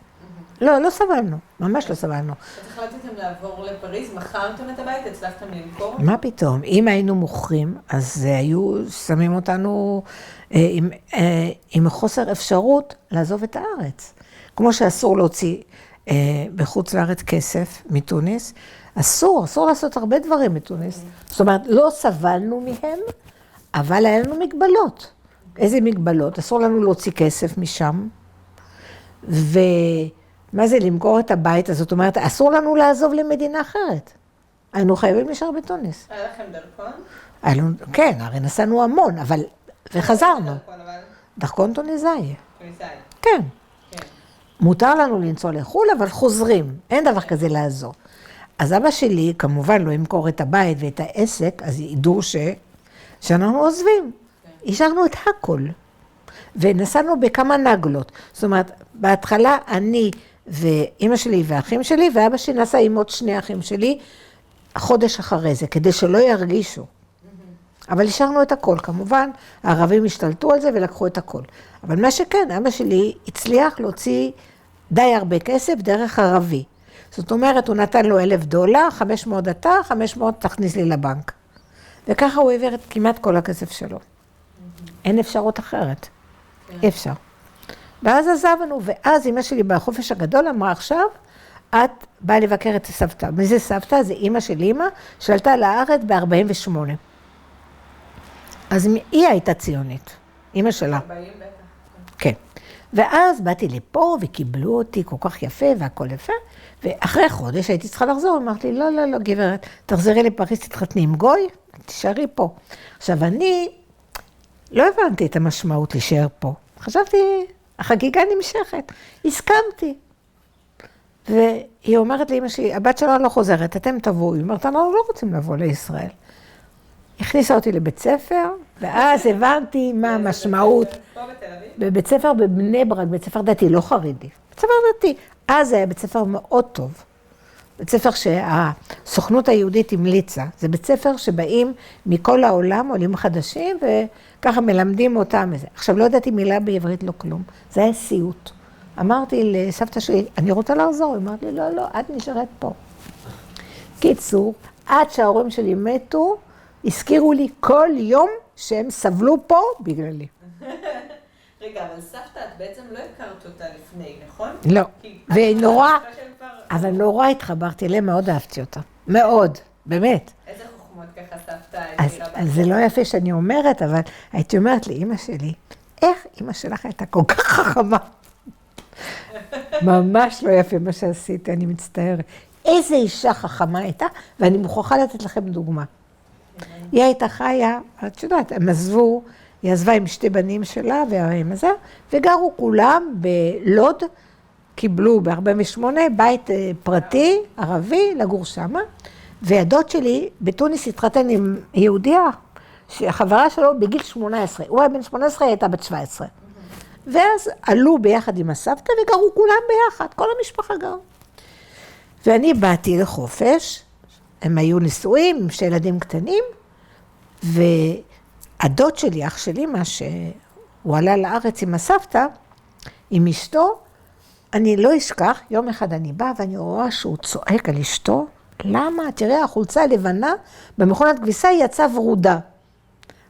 לא סבלנו, ממש לא סבלנו. אז החלטתם לעבור לפריז, מכרתם את הבית, הצלחתם למכור? מה פתאום? אם היינו מוכרים, אז היו שמים אותנו עם חוסר אפשרות לעזוב את הארץ. כמו שאסור להוציא בחוץ לארץ כסף מתוניס, אסור לעשות הרבה דברים מתוניס. זאת אומרת, לא סבלנו מהם, אבל היה לנו מגבלות. איזה מגבלות? אסור לנו להוציא כסף משם, ומה זה למכור את הבית? זאת אומרת, אסור לנו לעזוב למדינה אחרת. היינו חייבים להישאר בתוניס. היה לכם דרכון? כן, הרי נסענו המון, אבל, וחזרנו. דרכון תוניסאי. תוניסאי. כן. כן. מותר לנו לנסוע לחו"ל, אבל חוזרים. אין דבר כזה לעזור. אז אבא שלי, כמובן, לא ימכור את הבית ואת העסק, אז ידעו שאנחנו עוזבים. השארנו את הכל. ונסענו בכמה נגלות. זאת אומרת, בהתחלה אני ואמא שלי ואחים שלי, ואבא שלי נסע עם עוד שני אחים שלי, חודש אחרי זה, כדי שלא ירגישו. אבל השארנו את הכל, כמובן, הערבים השתלטו על זה ולקחו את הכל. אבל מה שכן, אבא שלי הצליח להוציא די הרבה כסף דרך ערבי. זאת אומרת, הוא נתן לו $1,000, 500 אתה, 500 תכניס לי לבנק. וככה הוא העביר את כמעט כל הכסף שלו. אין אפשרות אחרת. אפשר. ואז עזבנו, ואז אמא שלי בחופש הגדול אמרה עכשיו, את באה לבקר את סבתא. מי זה סבתא? זה אמא של אמא, שעלתה לארץ ב-48. אז היא הייתה ציונית, אמא שלה. 40 בטח. כן. ואז באתי לפה וקיבלו אותי כל כך יפה והכל יפה, ואחרי חודש הייתי צריכה לחזור, אמרתי, לא, גברת, תחזרי לפריז, תתחתני עם גוי, תישארי פה. עכשיו, אני לא הבנתי את המשמעות להישאר פה. חשבתי, החגיגה נמשכת, הסכמתי. והיא אומרת לאמא שלי, הבת שלה לא חוזרת, אתם תבואו. היא אומרת, אנחנו לא רוצים לבוא לישראל. הכניסה אותי לבית ספר, ואז הבנתי מה המשמעות. פה בתל אביב? בבית ספר בבני ברק, בית ספר דתי, לא חרדי. בית ספר דתי. אז היה בית ספר מאוד טוב. בית ספר שהסוכנות היהודית המליצה. זה בית ספר שבאים מכל העולם, עולים חדשים, וככה מלמדים אותם. עכשיו, לא ידעתי מילה בעברית, לא כלום. זה היה סיוט. אמרתי לסבתא שלי, אני רוצה לחזור. היא אמרת לי, לא, את נשארת פה. קיצור, עד שההורים שלי מתו, הזכירו לי כל יום שהם סבלו פה בגללי. רגע, אבל סבתא, את בעצם לא הכרת אותה לפני, נכון? לא. ונורא, אבל נורא התחברתי אליהם, מאוד אהבתי אותה. מאוד, באמת. איזה חכמות ככה סבתא אז זה לא יפה שאני אומרת, אבל הייתי אומרת לאמא שלי, איך אמא שלך הייתה כל כך חכמה? ממש לא יפה מה שעשיתי, אני מצטערת. איזה אישה חכמה הייתה, ואני מוכרחה לתת לכם דוגמה. היא הייתה חיה, את יודעת, הם עזבו, היא עזבה עם שתי בנים שלה והאם הזה, וגרו כולם בלוד, קיבלו ב-48 בית פרטי, ערבי, לגור שמה, והדוד שלי בתוניס התחתן עם יהודיה, שהחברה שלו בגיל 18, הוא היה בן 18, היא הייתה בת 17. ואז עלו ביחד עם הסבתא וגרו כולם ביחד, כל המשפחה גרה. ואני באתי לחופש, הם היו נשואים עם שתי ילדים קטנים, והדוד שלי, אח שלי, מה שהוא עלה לארץ עם הסבתא, עם אשתו, אני לא אשכח, יום אחד אני באה ואני רואה שהוא צועק על אשתו, למה? תראה, החולצה הלבנה במכונת כביסה היא יצאה ורודה.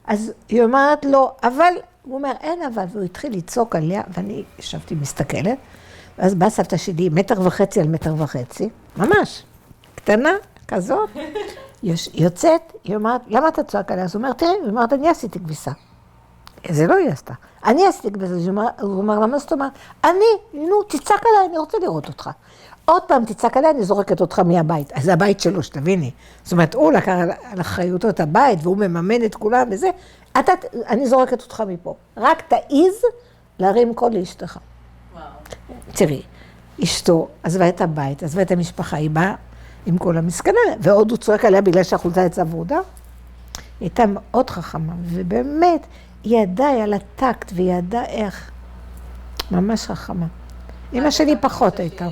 אז היא אומרת לו, אבל, הוא אומר, אין אבל, והוא התחיל לצעוק עליה, ואני ישבתי מסתכלת, ואז באה סבתא שלי, 1.5 מטר על 1.5 מטר, ממש, קטנה כזאת, יוצאת, היא אומרת, למה אתה צועק עליה? אז הוא אומר, תראי, היא אומרת, אני עשיתי כביסה. זה לא היא עשתה. אני עשיתי כביסה, הוא אומר, למה זאת אומרת? נו, תצעק עליי, אני רוצה לראות אותך. עוד פעם תצעק עליי, אני זורקת אותך מהבית. אז זה הבית שלו, שתביני. זאת אומרת, הוא לקח על אחריותו את הבית, והוא מממן את כולם וזה. אני זורקת אותך מפה. רק תעיז להרים קול לאשתך. תראי, אשתו עזבה את הבית, עזבה את המשפחה, היא באה עם כל המסכנה, ועוד הוא צועק עליה בגלל שהחולצה יצאה ורודה. היא הייתה מאוד חכמה, ובאמת, היא ידעה על הטקט, והיא ידעה איך. ממש חכמה. אמא שלי פחות הייתה.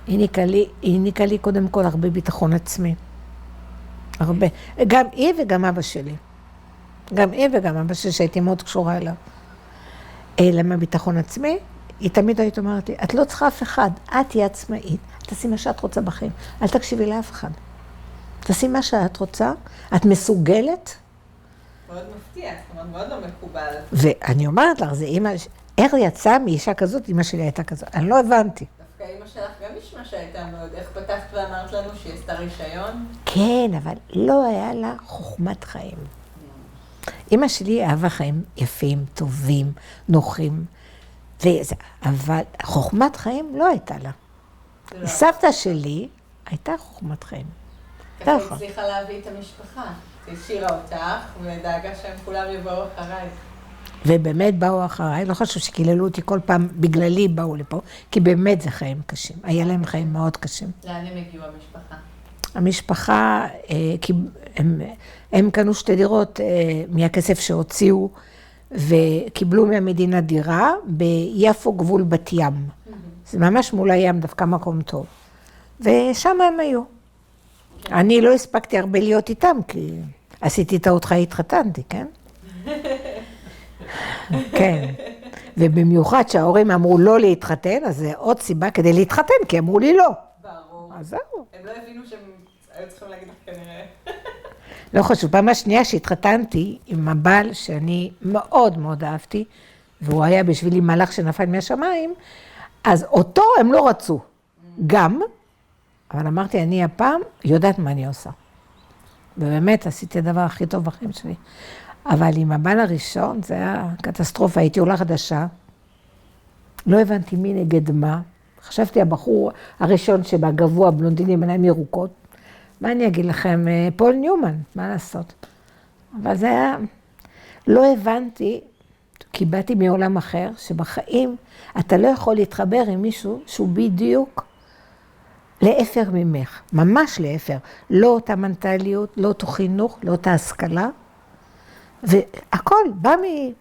היא ניקה לי קודם כל הרבה ביטחון עצמי. הרבה. גם היא וגם אבא שלי. גם היא וגם אבא שלי, שהייתי מאוד קשורה אליו. למה ביטחון עצמי? היא תמיד היית אומרת לי, את לא צריכה אף אחד, את תהיה עצמאית. תעשי מה שאת רוצה בחיים. אל תקשיבי לאף אחד. תעשי מה שאת רוצה, את מסוגלת. מאוד מפתיע, זאת אומרת, מאוד לא מקובל. ואני אומרת לך, זה אמא, איך יצאה מאישה כזאת, אמא שלי הייתה כזאת. אני לא הבנתי. דווקא אמא שלך גם נשמע שהייתה מאוד, איך פתחת ואמרת לנו שהיא עשתה רישיון? כן, אבל לא היה לה חוכמת חיים. אמא שלי אהבה חיים יפים, טובים, נוחים, אבל חוכמת חיים לא הייתה לה. סבתא שלי הייתה חוכמת חיים. ככה היא הצליחה להביא את המשפחה. השאירה אותך ודאגה שהם כולם יבואו אחריי. ובאמת באו אחריי, לא חשוב שקיללו אותי כל פעם, בגללי באו לפה, כי באמת זה חיים קשים. היה להם חיים מאוד קשים. לאן הם הגיעו המשפחה? המשפחה, הם קנו 2 דירות מהכסף שהוציאו, וקיבלו מהמדינה דירה ביפו גבול בת ים. זה ממש מול הים, דווקא מקום טוב. ושם הם היו. אני לא הספקתי הרבה להיות איתם, כי עשיתי את אותך, התחתנתי, כן? כן. ובמיוחד שההורים אמרו לא להתחתן, אז זה עוד סיבה כדי להתחתן, כי אמרו לי לא. ברור. אז זהו. הם לא הבינו שהם היו צריכים להגיד לך כנראה. לא חשוב, פעם השנייה שהתחתנתי עם הבעל שאני מאוד מאוד אהבתי, והוא היה בשבילי מלאך שנפל מהשמיים, אז אותו הם לא רצו. גם, אבל אמרתי, אני הפעם יודעת מה אני עושה. ובאמת עשיתי הדבר הכי טוב בחיים שלי. אבל עם הבעל הראשון, זה היה קטסטרופה, הייתי עולה חדשה, לא הבנתי מי נגד מה, חשבתי הבחור הראשון שבא גבוה, בלונדיני עם עיניים ירוקות, מה אני אגיד לכם, פול ניומן, מה לעשות? אבל זה היה, לא הבנתי, כי באתי מעולם אחר, שבחיים אתה לא יכול להתחבר עם מישהו שהוא בדיוק לאפר ממך, ממש לאפר, לא אותה מנטליות, לא אותו חינוך, לא אותה השכלה, והכל,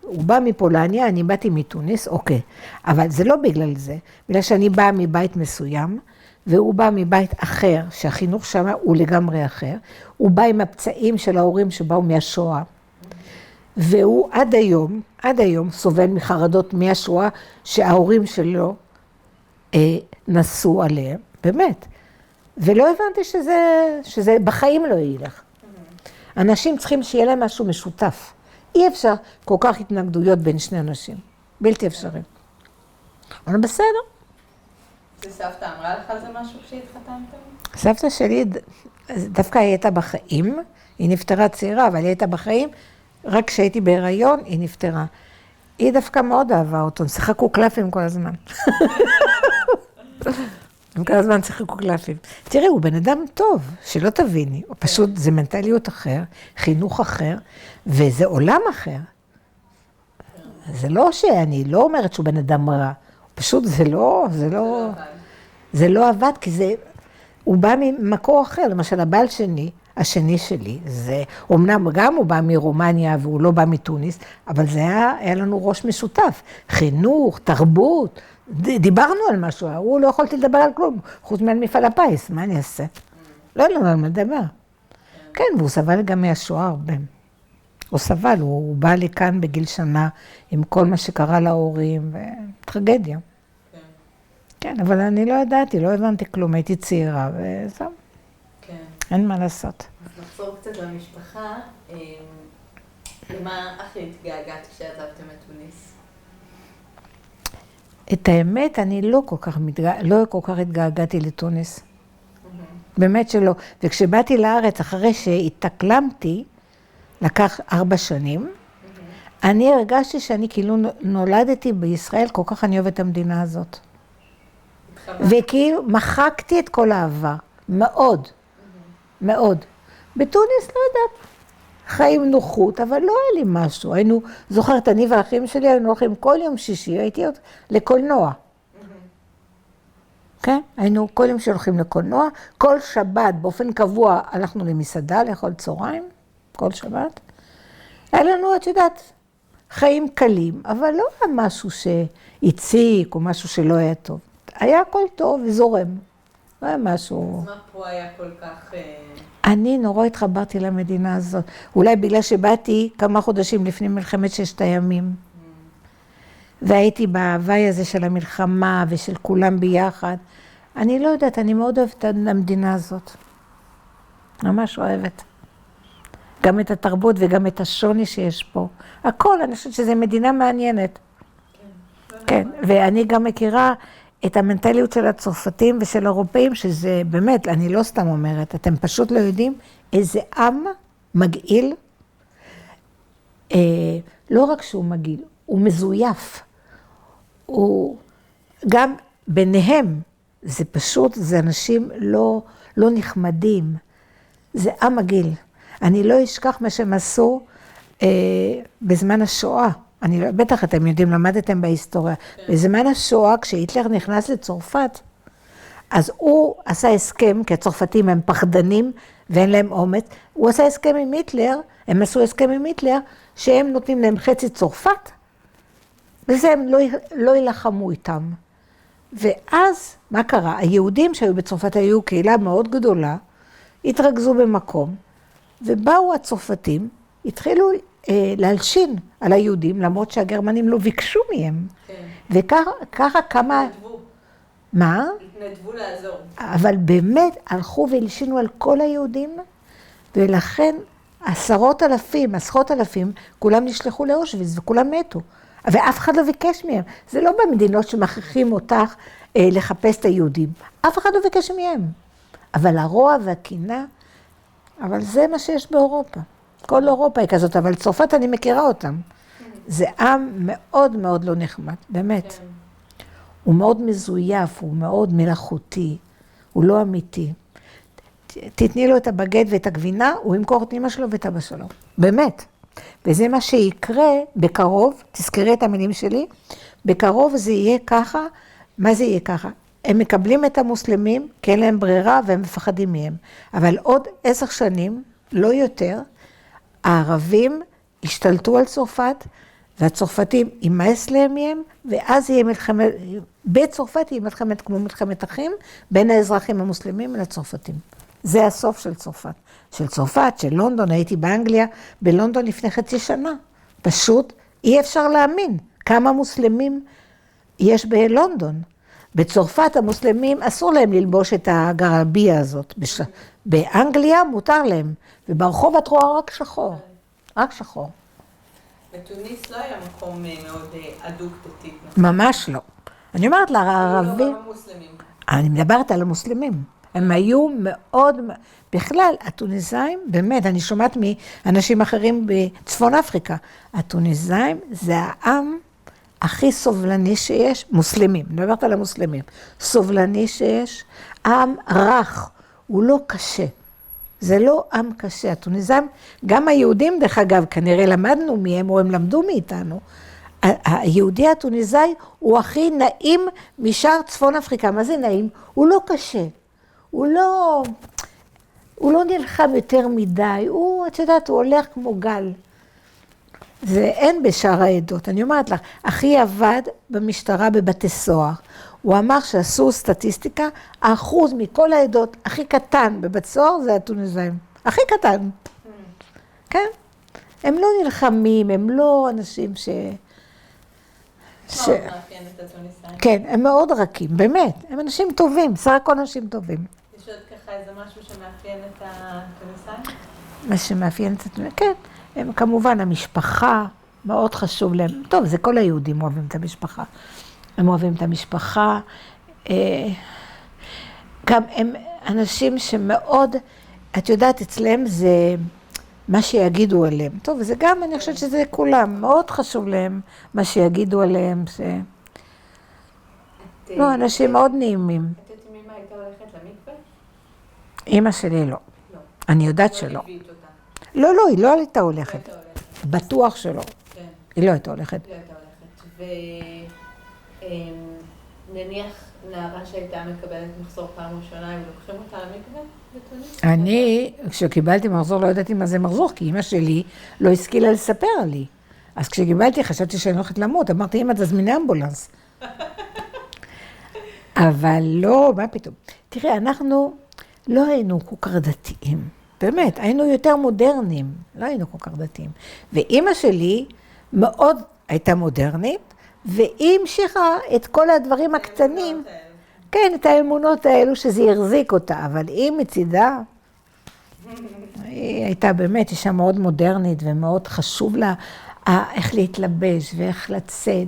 הוא בא מפולניה, אני באתי מתוניס, אוקיי, אבל זה לא בגלל זה, בגלל שאני באה מבית מסוים, והוא בא מבית אחר, שהחינוך שם הוא לגמרי אחר, הוא בא עם הפצעים של ההורים שבאו מהשואה, והוא עד היום סובל מחרדות מהשואה, שההורים שלו נסו עליהם, באמת, ולא הבנתי שזה בחיים לא ילך. אנשים צריכים שיהיה להם משהו משותף. אי אפשר כל כך התנגדויות בין שני אנשים. בלתי אפשרי. אבל בסדר. זה סבתא אמרה לך על זה משהו כשהתחתנתם? סבתא שלי דווקא היא הייתה בחיים, היא נפטרה צעירה, אבל היא הייתה בחיים, רק כשהייתי בהיריון, היא נפטרה. היא דווקא מאוד אהבה אותו, הם שיחקו קלפים כל הזמן. הם כל הזמן שיחקו קלפים. תראי, הוא בן אדם טוב, שלא תביני, הוא פשוט, זה מנטליות אחר, חינוך אחר, וזה עולם אחר. זה לא שאני לא אומרת שהוא בן אדם רע, פשוט זה לא עבד, כי זה, הוא בא ממקור אחר, למשל הבעל השני שלי, זה, אמנם גם הוא בא מרומניה והוא לא בא מתוניס, אבל זה היה לנו ראש משותף, חינוך, תרבות, דיברנו על משהו, הוא לא יכולתי לדבר על כלום, חוץ מעל מפעל הפיס, מה אני אעשה? לא היה לנו על מה לדבר. כן, והוא סבל גם מהשואה הרבה. הוא סבל, הוא בא לי כאן בגיל שנה עם כל מה שקרה להורים, וטרגדיה. כן, אבל אני לא ידעתי, לא הבנתי כלום, הייתי צעירה, וזהו. כן. אין מה לעשות. אז נחזור קצת למשפחה. למה הכי התגעגעת כשעזבתם את תוניס? את האמת, אני לא כל כך התגעגעתי לתוניס. באמת שלא. וכשבאתי לארץ, אחרי שהתאקלמתי, לקח 4 שנים, אני הרגשתי שאני כאילו נולדתי בישראל, כל כך אני אוהבת את המדינה הזאת. וכאילו מחקתי את כל העבר, מאוד, מאוד. בתוניס לא יודעת, חיים נוחות, אבל לא היה לי משהו. היינו, זוכרת, אני והאחים שלי היינו הולכים כל יום שישי, הייתי עוד לקולנוע. כן? היינו כל יום שהולכים לקולנוע, כל שבת באופן קבוע הלכנו למסעדה לאכול צהריים, כל שבת. היה לנו, את יודעת, חיים קלים, אבל לא היה משהו שהציק או משהו שלא היה טוב. היה הכל טוב וזורם. לא היה משהו... אז מה פה היה כל כך... אני נורא התחברתי למדינה הזאת. אולי בגלל שבאתי כמה חודשים לפני מלחמת 6 הימים. והייתי בהוואי הזה של המלחמה ושל כולם ביחד. אני לא יודעת, אני מאוד אוהבת את המדינה הזאת. ממש אוהבת. גם את התרבות וגם את השוני שיש פה. הכל, אני חושבת שזו מדינה מעניינת. כן, ואני גם מכירה את המנטליות של הצרפתים ושל האירופאים, שזה באמת, אני לא סתם אומרת, אתם פשוט לא יודעים איזה עם מגעיל. לא רק שהוא מגעיל, הוא מזויף. הוא גם ביניהם, זה פשוט, זה אנשים לא נחמדים. זה עם מגעיל. אני לא אשכח מה שהם עשו בזמן השואה. בטח אתם יודעים, למדתם בהיסטוריה. בזמן השואה, כשהיטלר נכנס לצרפת, אז הוא עשה הסכם, כי הצרפתים הם פחדנים ואין להם אומץ, הוא עשה הסכם עם היטלר, הם עשו הסכם עם היטלר, שהם נותנים להם חצי צרפת, וזה הם לא ילחמו איתם. ואז, מה קרה? היהודים שהיו בצרפת היו קהילה מאוד גדולה, התרכזו במקום, ובאו הצרפתים, התחילו להלשין על היהודים, למרות שהגרמנים לא ביקשו מהם. כן. וככה כמה... התנדבו. מה? התנדבו לעזור. אבל באמת הלכו והלשינו על כל היהודים, ולכן עשרות אלפים, כולם נשלחו לאושוויץ וכולם מתו. ואף אחד לא ביקש מהם. זה לא במדינות שמכריחים אותך לחפש את היהודים. אף אחד לא ביקש מהם. אבל הרוע והקנאה, אבל זה מה שיש באירופה. כל אירופה היא כזאת, אבל צרפת אני מכירה אותם. זה עם מאוד מאוד לא נחמד, באמת. הוא מאוד מזויף, הוא מאוד מלאכותי, הוא לא אמיתי. תתני לו את הבגד ואת הגבינה, הוא ימכור את אמא שלו ואת אבא שלו. באמת. וזה מה שיקרה בקרוב, תזכרי את המילים שלי, בקרוב זה יהיה ככה, מה זה יהיה ככה? הם מקבלים את המוסלמים, כי אין להם ברירה והם מפחדים מהם. אבל עוד 10 שנים, לא יותר, הערבים השתלטו על צרפת, והצרפתים יימאס להם מהם, ואז יהיה מלחמת, בצרפת יהיה מלחמת כמו מלחמת אחים, בין האזרחים המוסלמים לצרפתים. זה הסוף של צרפת. של צרפת, של לונדון, הייתי באנגליה, בלונדון לפני חצי שנה. פשוט אי אפשר להאמין כמה מוסלמים יש בלונדון. בצרפת המוסלמים אסור להם ללבוש את הגרביה הזאת. באנגליה מותר להם, וברחוב את רואה רק שחור. רק שחור. בתוניס לא היה מקום מאוד אדוק דתית. ממש לא. אני אומרת לערבים... המוסלמים. אני מדברת על המוסלמים. הם היו מאוד, בכלל, הטוניסאים, באמת, אני שומעת מאנשים אחרים בצפון אפריקה, הטוניסאים זה העם הכי סובלני שיש, מוסלמים, אני מדברת על המוסלמים, סובלני שיש, עם רך, הוא לא קשה. זה לא עם קשה, הטוניסאים, גם היהודים דרך אגב, כנראה למדנו מהם, או הם למדו מאיתנו, היהודי הטוניסאי הוא הכי נעים משאר צפון אפריקה. מה זה נעים? הוא לא קשה. הוא לא נלחם יותר מדי. את יודעת, הוא הולך כמו גל. זה אין בשאר העדות. אני אומרת לך, אחי עבד במשטרה בבתי סוהר. הוא אמר שעשו סטטיסטיקה, האחוז מכל העדות הכי קטן בבית סוהר זה הטוניסאים. הכי קטן. כן? הם לא נלחמים, הם לא אנשים מאוד מאפיין את הטוניסאים. כן, הם מאוד רכים, באמת. הם אנשים טובים, סך הכל אנשים טובים. יש עוד ככה איזה משהו שמאפיין את הטוניסאים? מה שמאפיין את הטוניסאים, כן. הם כמובן, המשפחה, מאוד חשוב להם. טוב, זה כל היהודים אוהבים את המשפחה. הם אוהבים את המשפחה. גם הם אנשים שמאוד, את יודעת, אצלם זה מה שיגידו עליהם. טוב, וזה גם, אני חושבת שזה כולם, מאוד חשוב להם מה שיגידו עליהם. לא, אנשים מאוד נעימים. את יודעת עם אמא הייתה הולכת למקווה? אמא שלי לא. אני יודעת שלא. לא ליווית אותה. לא, היא לא הייתה הולכת. לא הייתה הולכת. בטוח שלא. כן. היא לא הייתה הולכת. לא הייתה הולכת. ונניח נערה שהייתה מקבלת מחזור פעם ראשונה, הם לוקחים אותה למקווה בתוניס? אני, כשקיבלתי מחזור, לא ידעתי מה זה מחזור, כי אמא שלי לא השכילה לספר לי. אז כשקיבלתי, חשבתי שאני הולכת למות. אמרתי, אמא, תזמיני אמבולנס. אבל לא, מה פתאום? תראה, אנחנו לא היינו כל כך דתיים. באמת, היינו יותר מודרניים. לא היינו כל כך דתיים. ואמא שלי מאוד הייתה מודרנית, והיא המשיכה את כל הדברים הקטנים. כן, את האמונות האלו שזה יחזיק אותה, אבל היא מצידה, היא הייתה באמת אישה מאוד מודרנית ומאוד חשוב לה איך להתלבש ואיך לצאת.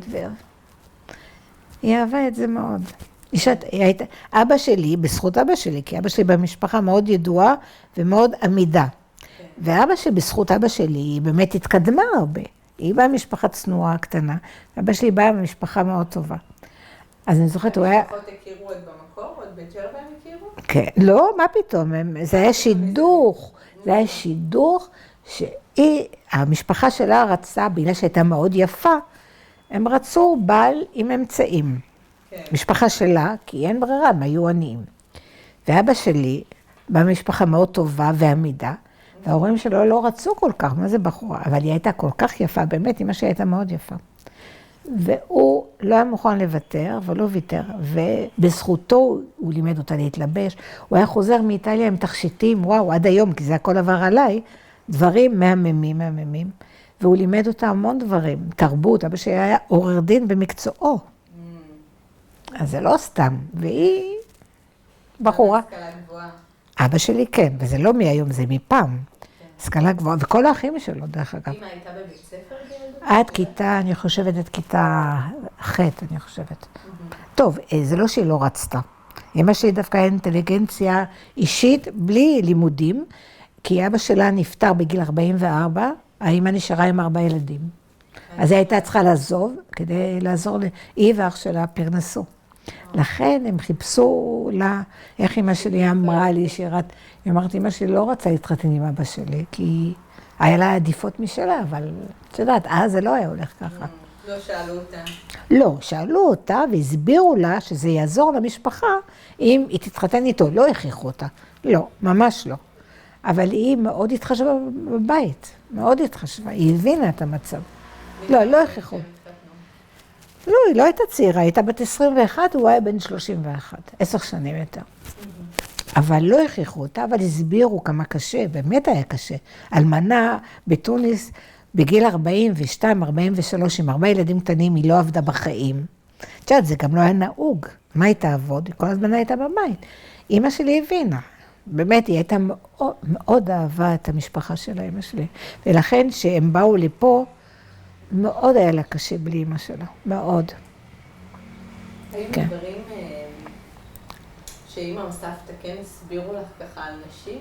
היא אהבה את זה מאוד. אבא שלי, בזכות אבא שלי, כי אבא שלי במשפחה מאוד ידועה ומאוד עמידה. ואבא שלי, בזכות אבא שלי, היא באמת התקדמה הרבה. היא באה ממשפחה צנועה קטנה, אבא שלי באה ממשפחה מאוד טובה. אז אני זוכרת, הוא היה... המשפחות הכירו את במקור, עוד בג'רבה הם הכירו? כן, לא, מה פתאום, זה היה שידוך, זה היה שידוך שהיא, המשפחה שלה רצה, בגלל שהייתה מאוד יפה, הם רצו בעל עם אמצעים. משפחה שלה, כי אין ברירה, הם היו עניים. ואבא שלי, במשפחה מאוד טובה ועמידה, וההורים שלו לא רצו כל כך, מה זה בחורה, אבל היא הייתה כל כך יפה, באמת, אמא שלי הייתה מאוד יפה. והוא לא היה מוכן לוותר, ולא ויתר, ובזכותו הוא לימד אותה להתלבש. הוא היה חוזר מאיטליה עם תכשיטים, וואו, עד היום, כי זה הכל עבר עליי, דברים מהממים, והוא לימד אותה המון דברים, תרבות, אבא שלי היה עורר דין במקצועו. אז זה לא סתם, והיא בחורה. השכלה גבוהה. אבא שלי כן, וזה לא מהיום, זה מפעם. השכלה גבוהה, וכל האחים שלו, דרך אגב. אמא הייתה בבית ספר בילדות? עד כיתה, אני חושבת, עד כיתה ח', אני חושבת. טוב, זה לא שהיא לא רצתה. אמא שלי דווקא היה אינטליגנציה אישית, בלי לימודים, כי אבא שלה נפטר בגיל 44, האמא נשארה עם 4 ילדים. אז היא הייתה צריכה לעזוב, כדי לעזור היא ואח שלה פרנסו. לכן הם חיפשו לה, איך אמא שלי אמרה לי, היא אמרת, אמא שלי לא רצה להתחתן עם אבא שלי, כי היה לה עדיפות משלה, אבל את יודעת, אז זה לא היה הולך ככה. לא שאלו אותה. לא, שאלו אותה והסבירו לה שזה יעזור למשפחה אם היא תתחתן איתו, לא הכריחו אותה. לא, ממש לא. אבל היא מאוד התחשבה בבית, מאוד התחשבה, היא הבינה את המצב. לא הכריחו. לא, היא לא הייתה צעירה, היא הייתה בת 21, הוא היה בן 31, 10 שנים יותר. אבל לא הכריחו אותה, אבל הסבירו כמה קשה, באמת היה קשה. אלמנה בתוניס, בגיל 42, 43, עם 4 ילדים קטנים, היא לא עבדה בחיים. את יודעת, זה גם לא היה נהוג. מה היא תעבוד? היא כל הזמן הייתה בבית. אמא שלי הבינה. באמת, היא הייתה מאוד, מאוד אהבה את המשפחה של אמא שלי. ולכן, שהם באו לפה, מאוד היה לה קשה בלי אמא שלה. מאוד. היו כן. דברים שאמא או סבתא כן הסבירו לך ככה על נשים?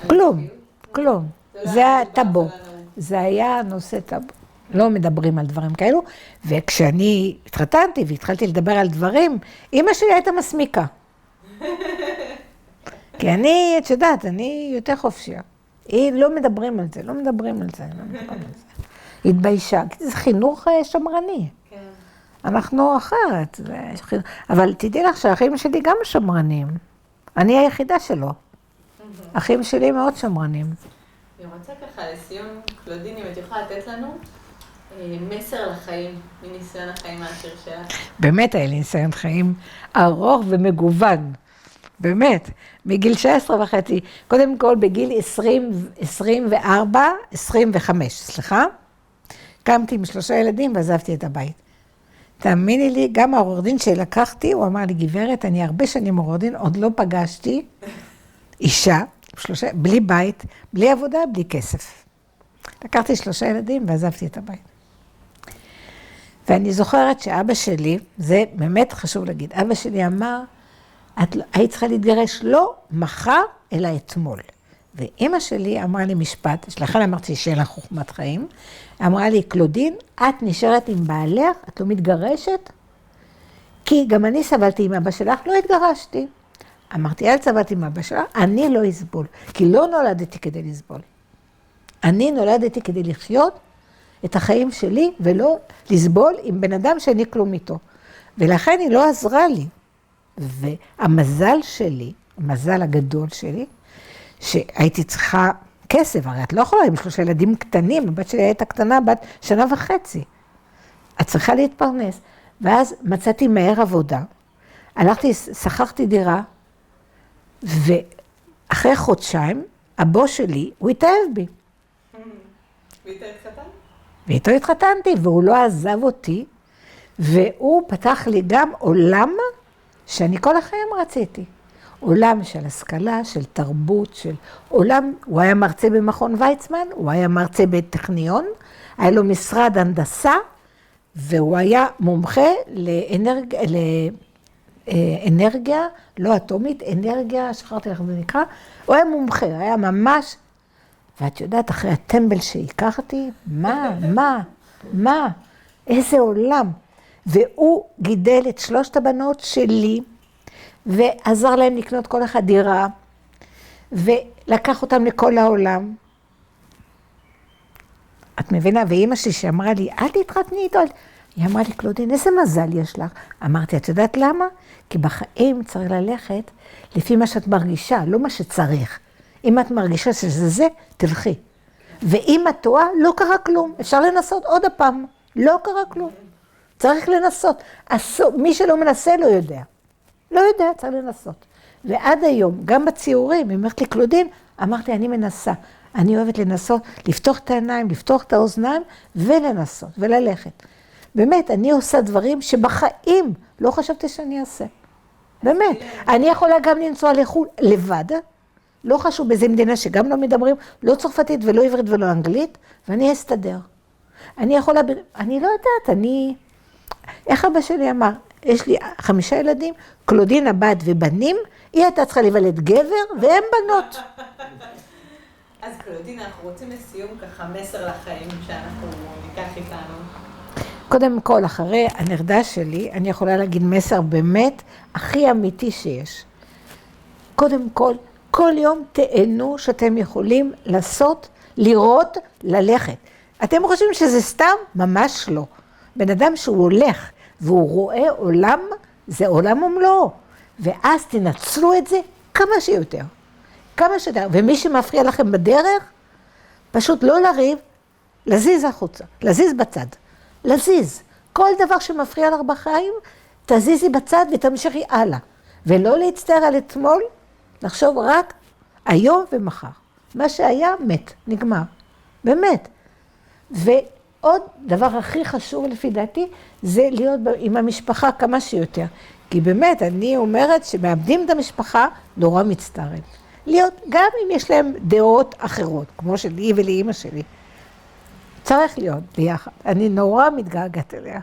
כלום, כלום. זה היה טאבו. זה היה נושא טאבו. לא מדברים על דברים כאלו, וכשאני התחתנתי והתחלתי לדבר על דברים, אמא שלי הייתה מסמיקה. כי אני, את יודעת, אני יותר חופשיה. היא לא מדברים על זה, לא מדברים על זה, לא מדברים על זה. התביישה, כי זה חינוך שמרני. כן. אנחנו אחרת, אבל תדעי לך שהאחים שלי גם שמרנים. אני היחידה שלו. אחים שלי מאוד שמרנים. אני רוצה ככה לסיום, קלודין, אם את יכולה לתת לנו מסר לחיים, מניסיון החיים העשיר שלך. באמת היה לי ניסיון חיים ארוך ומגוון. באמת, מגיל 16.5, קודם כל בגיל 25, סליחה, קמתי עם 3 ילדים ועזבתי את הבית. תאמיני לי, גם העורך דין שלקחתי, הוא אמר לי, גברת, אני הרבה שנים עורך דין, עוד לא פגשתי אישה, בלי בית, בלי עבודה, בלי כסף. לקחתי 3 ילדים ועזבתי את הבית. ואני זוכרת שאבא שלי, זה באמת חשוב להגיד, אבא שלי אמר, את היית צריכה להתגרש לא מחר, אלא אתמול. ואמא שלי אמרה לי משפט, שלכן אמרתי שאין לך חוכמת חיים, אמרה לי, קלודין, את נשארת עם בעלך, את לא מתגרשת? כי גם אני סבלתי עם אבא שלך, לא התגרשתי. אמרתי, אל סבלתי עם אבא שלך, אני לא אסבול, כי לא נולדתי כדי לסבול. אני נולדתי כדי לחיות את החיים שלי, ולא לסבול עם בן אדם שאין כלום איתו. ולכן היא לא עזרה לי. והמזל שלי, המזל הגדול שלי, שהייתי צריכה כסף, הרי את לא יכולה עם 3 ילדים קטנים, הבת שלי הייתה קטנה, בת 1.5 שנה. את צריכה להתפרנס. ואז מצאתי מהר עבודה, הלכתי, שכרתי דירה, ואחרי חודשיים, הבוס שלי, הוא התאהב בי. ואיתו התחתנת? ואיתו התחתנתי, והוא לא עזב אותי, והוא פתח לי גם עולם שאני כל החיים רציתי. עולם של השכלה, של תרבות, של עולם, הוא היה מרצה במכון ויצמן, הוא היה מרצה בטכניון, היה לו משרד הנדסה, והוא היה מומחה לאנרגיה, לא אטומית, אנרגיה, שכחתי לך זה נקרא, הוא היה מומחה, היה ממש, ואת יודעת, אחרי הטמבל שהכרתי, מה, איזה עולם. והוא גידל את 3 הבנות שלי, ועזר להם לקנות כל אחד דירה, ולקח אותם לכל העולם. את מבינה? ואמא שלי שאמרה לי, אל תתחתני איתו. היא אמרה לי, קלודין, איזה מזל יש לך? אמרתי, את יודעת למה? כי בחיים צריך ללכת לפי מה שאת מרגישה, לא מה שצריך. אם את מרגישה שזה זה, תלכי. ואם את טועה, לא קרה כלום. אפשר לנסות עוד הפעם. לא קרה כלום. צריך לנסות. מי שלא מנסה לא יודע. לא יודע, צריך לנסות. ועד היום, גם בציורים, היא אומרת לי, קלודין, אמרתי, אני מנסה. אני אוהבת לנסות, לפתוח את העיניים, לפתוח את האוזניים, ולנסות, וללכת. באמת, אני עושה דברים שבחיים לא חשבתי שאני אעשה. באמת. אני יכולה גם לנסוע לחו"ל לבד, לא חשוב באיזה מדינה שגם לא מדברים, לא צרפתית ולא עברית ולא אנגלית, ואני אסתדר. אני יכולה, אני לא יודעת, איך אבא שלי אמר, יש לי 5 ילדים, קלודין, הבת ובנים, היא הייתה צריכה להיוולד גבר, והם בנות. אז קלודין, אנחנו רוצים לסיום ככה מסר לחיים שאנחנו ניקח איתנו. קודם כל, אחרי הנרדש שלי, אני יכולה להגיד מסר באמת הכי אמיתי שיש. קודם כל יום תהנו שאתם יכולים לעשות, לראות, ללכת. אתם חושבים שזה סתם? ממש לא. בן אדם שהוא הולך והוא רואה עולם, זה עולם ומלואו. ואז תנצלו את זה כמה שיותר. כמה שיותר. ומי שמפריע לכם בדרך, פשוט לא לריב, לזיז החוצה, לזיז בצד. לזיז. כל דבר שמפריע לך בחיים, תזיזי בצד ותמשיכי הלאה. ולא להצטער על אתמול, לחשוב רק היום ומחר. מה שהיה, מת, נגמר. באמת. ועוד דבר הכי חשוב לפי דעתי, זה להיות עם המשפחה כמה שיותר. כי באמת, אני אומרת שמאבדים את המשפחה, נורא מצטערים. להיות, גם אם יש להם דעות אחרות, כמו שלי ולאמא שלי. צריך להיות ביחד. אני נורא מתגעגעת אליה.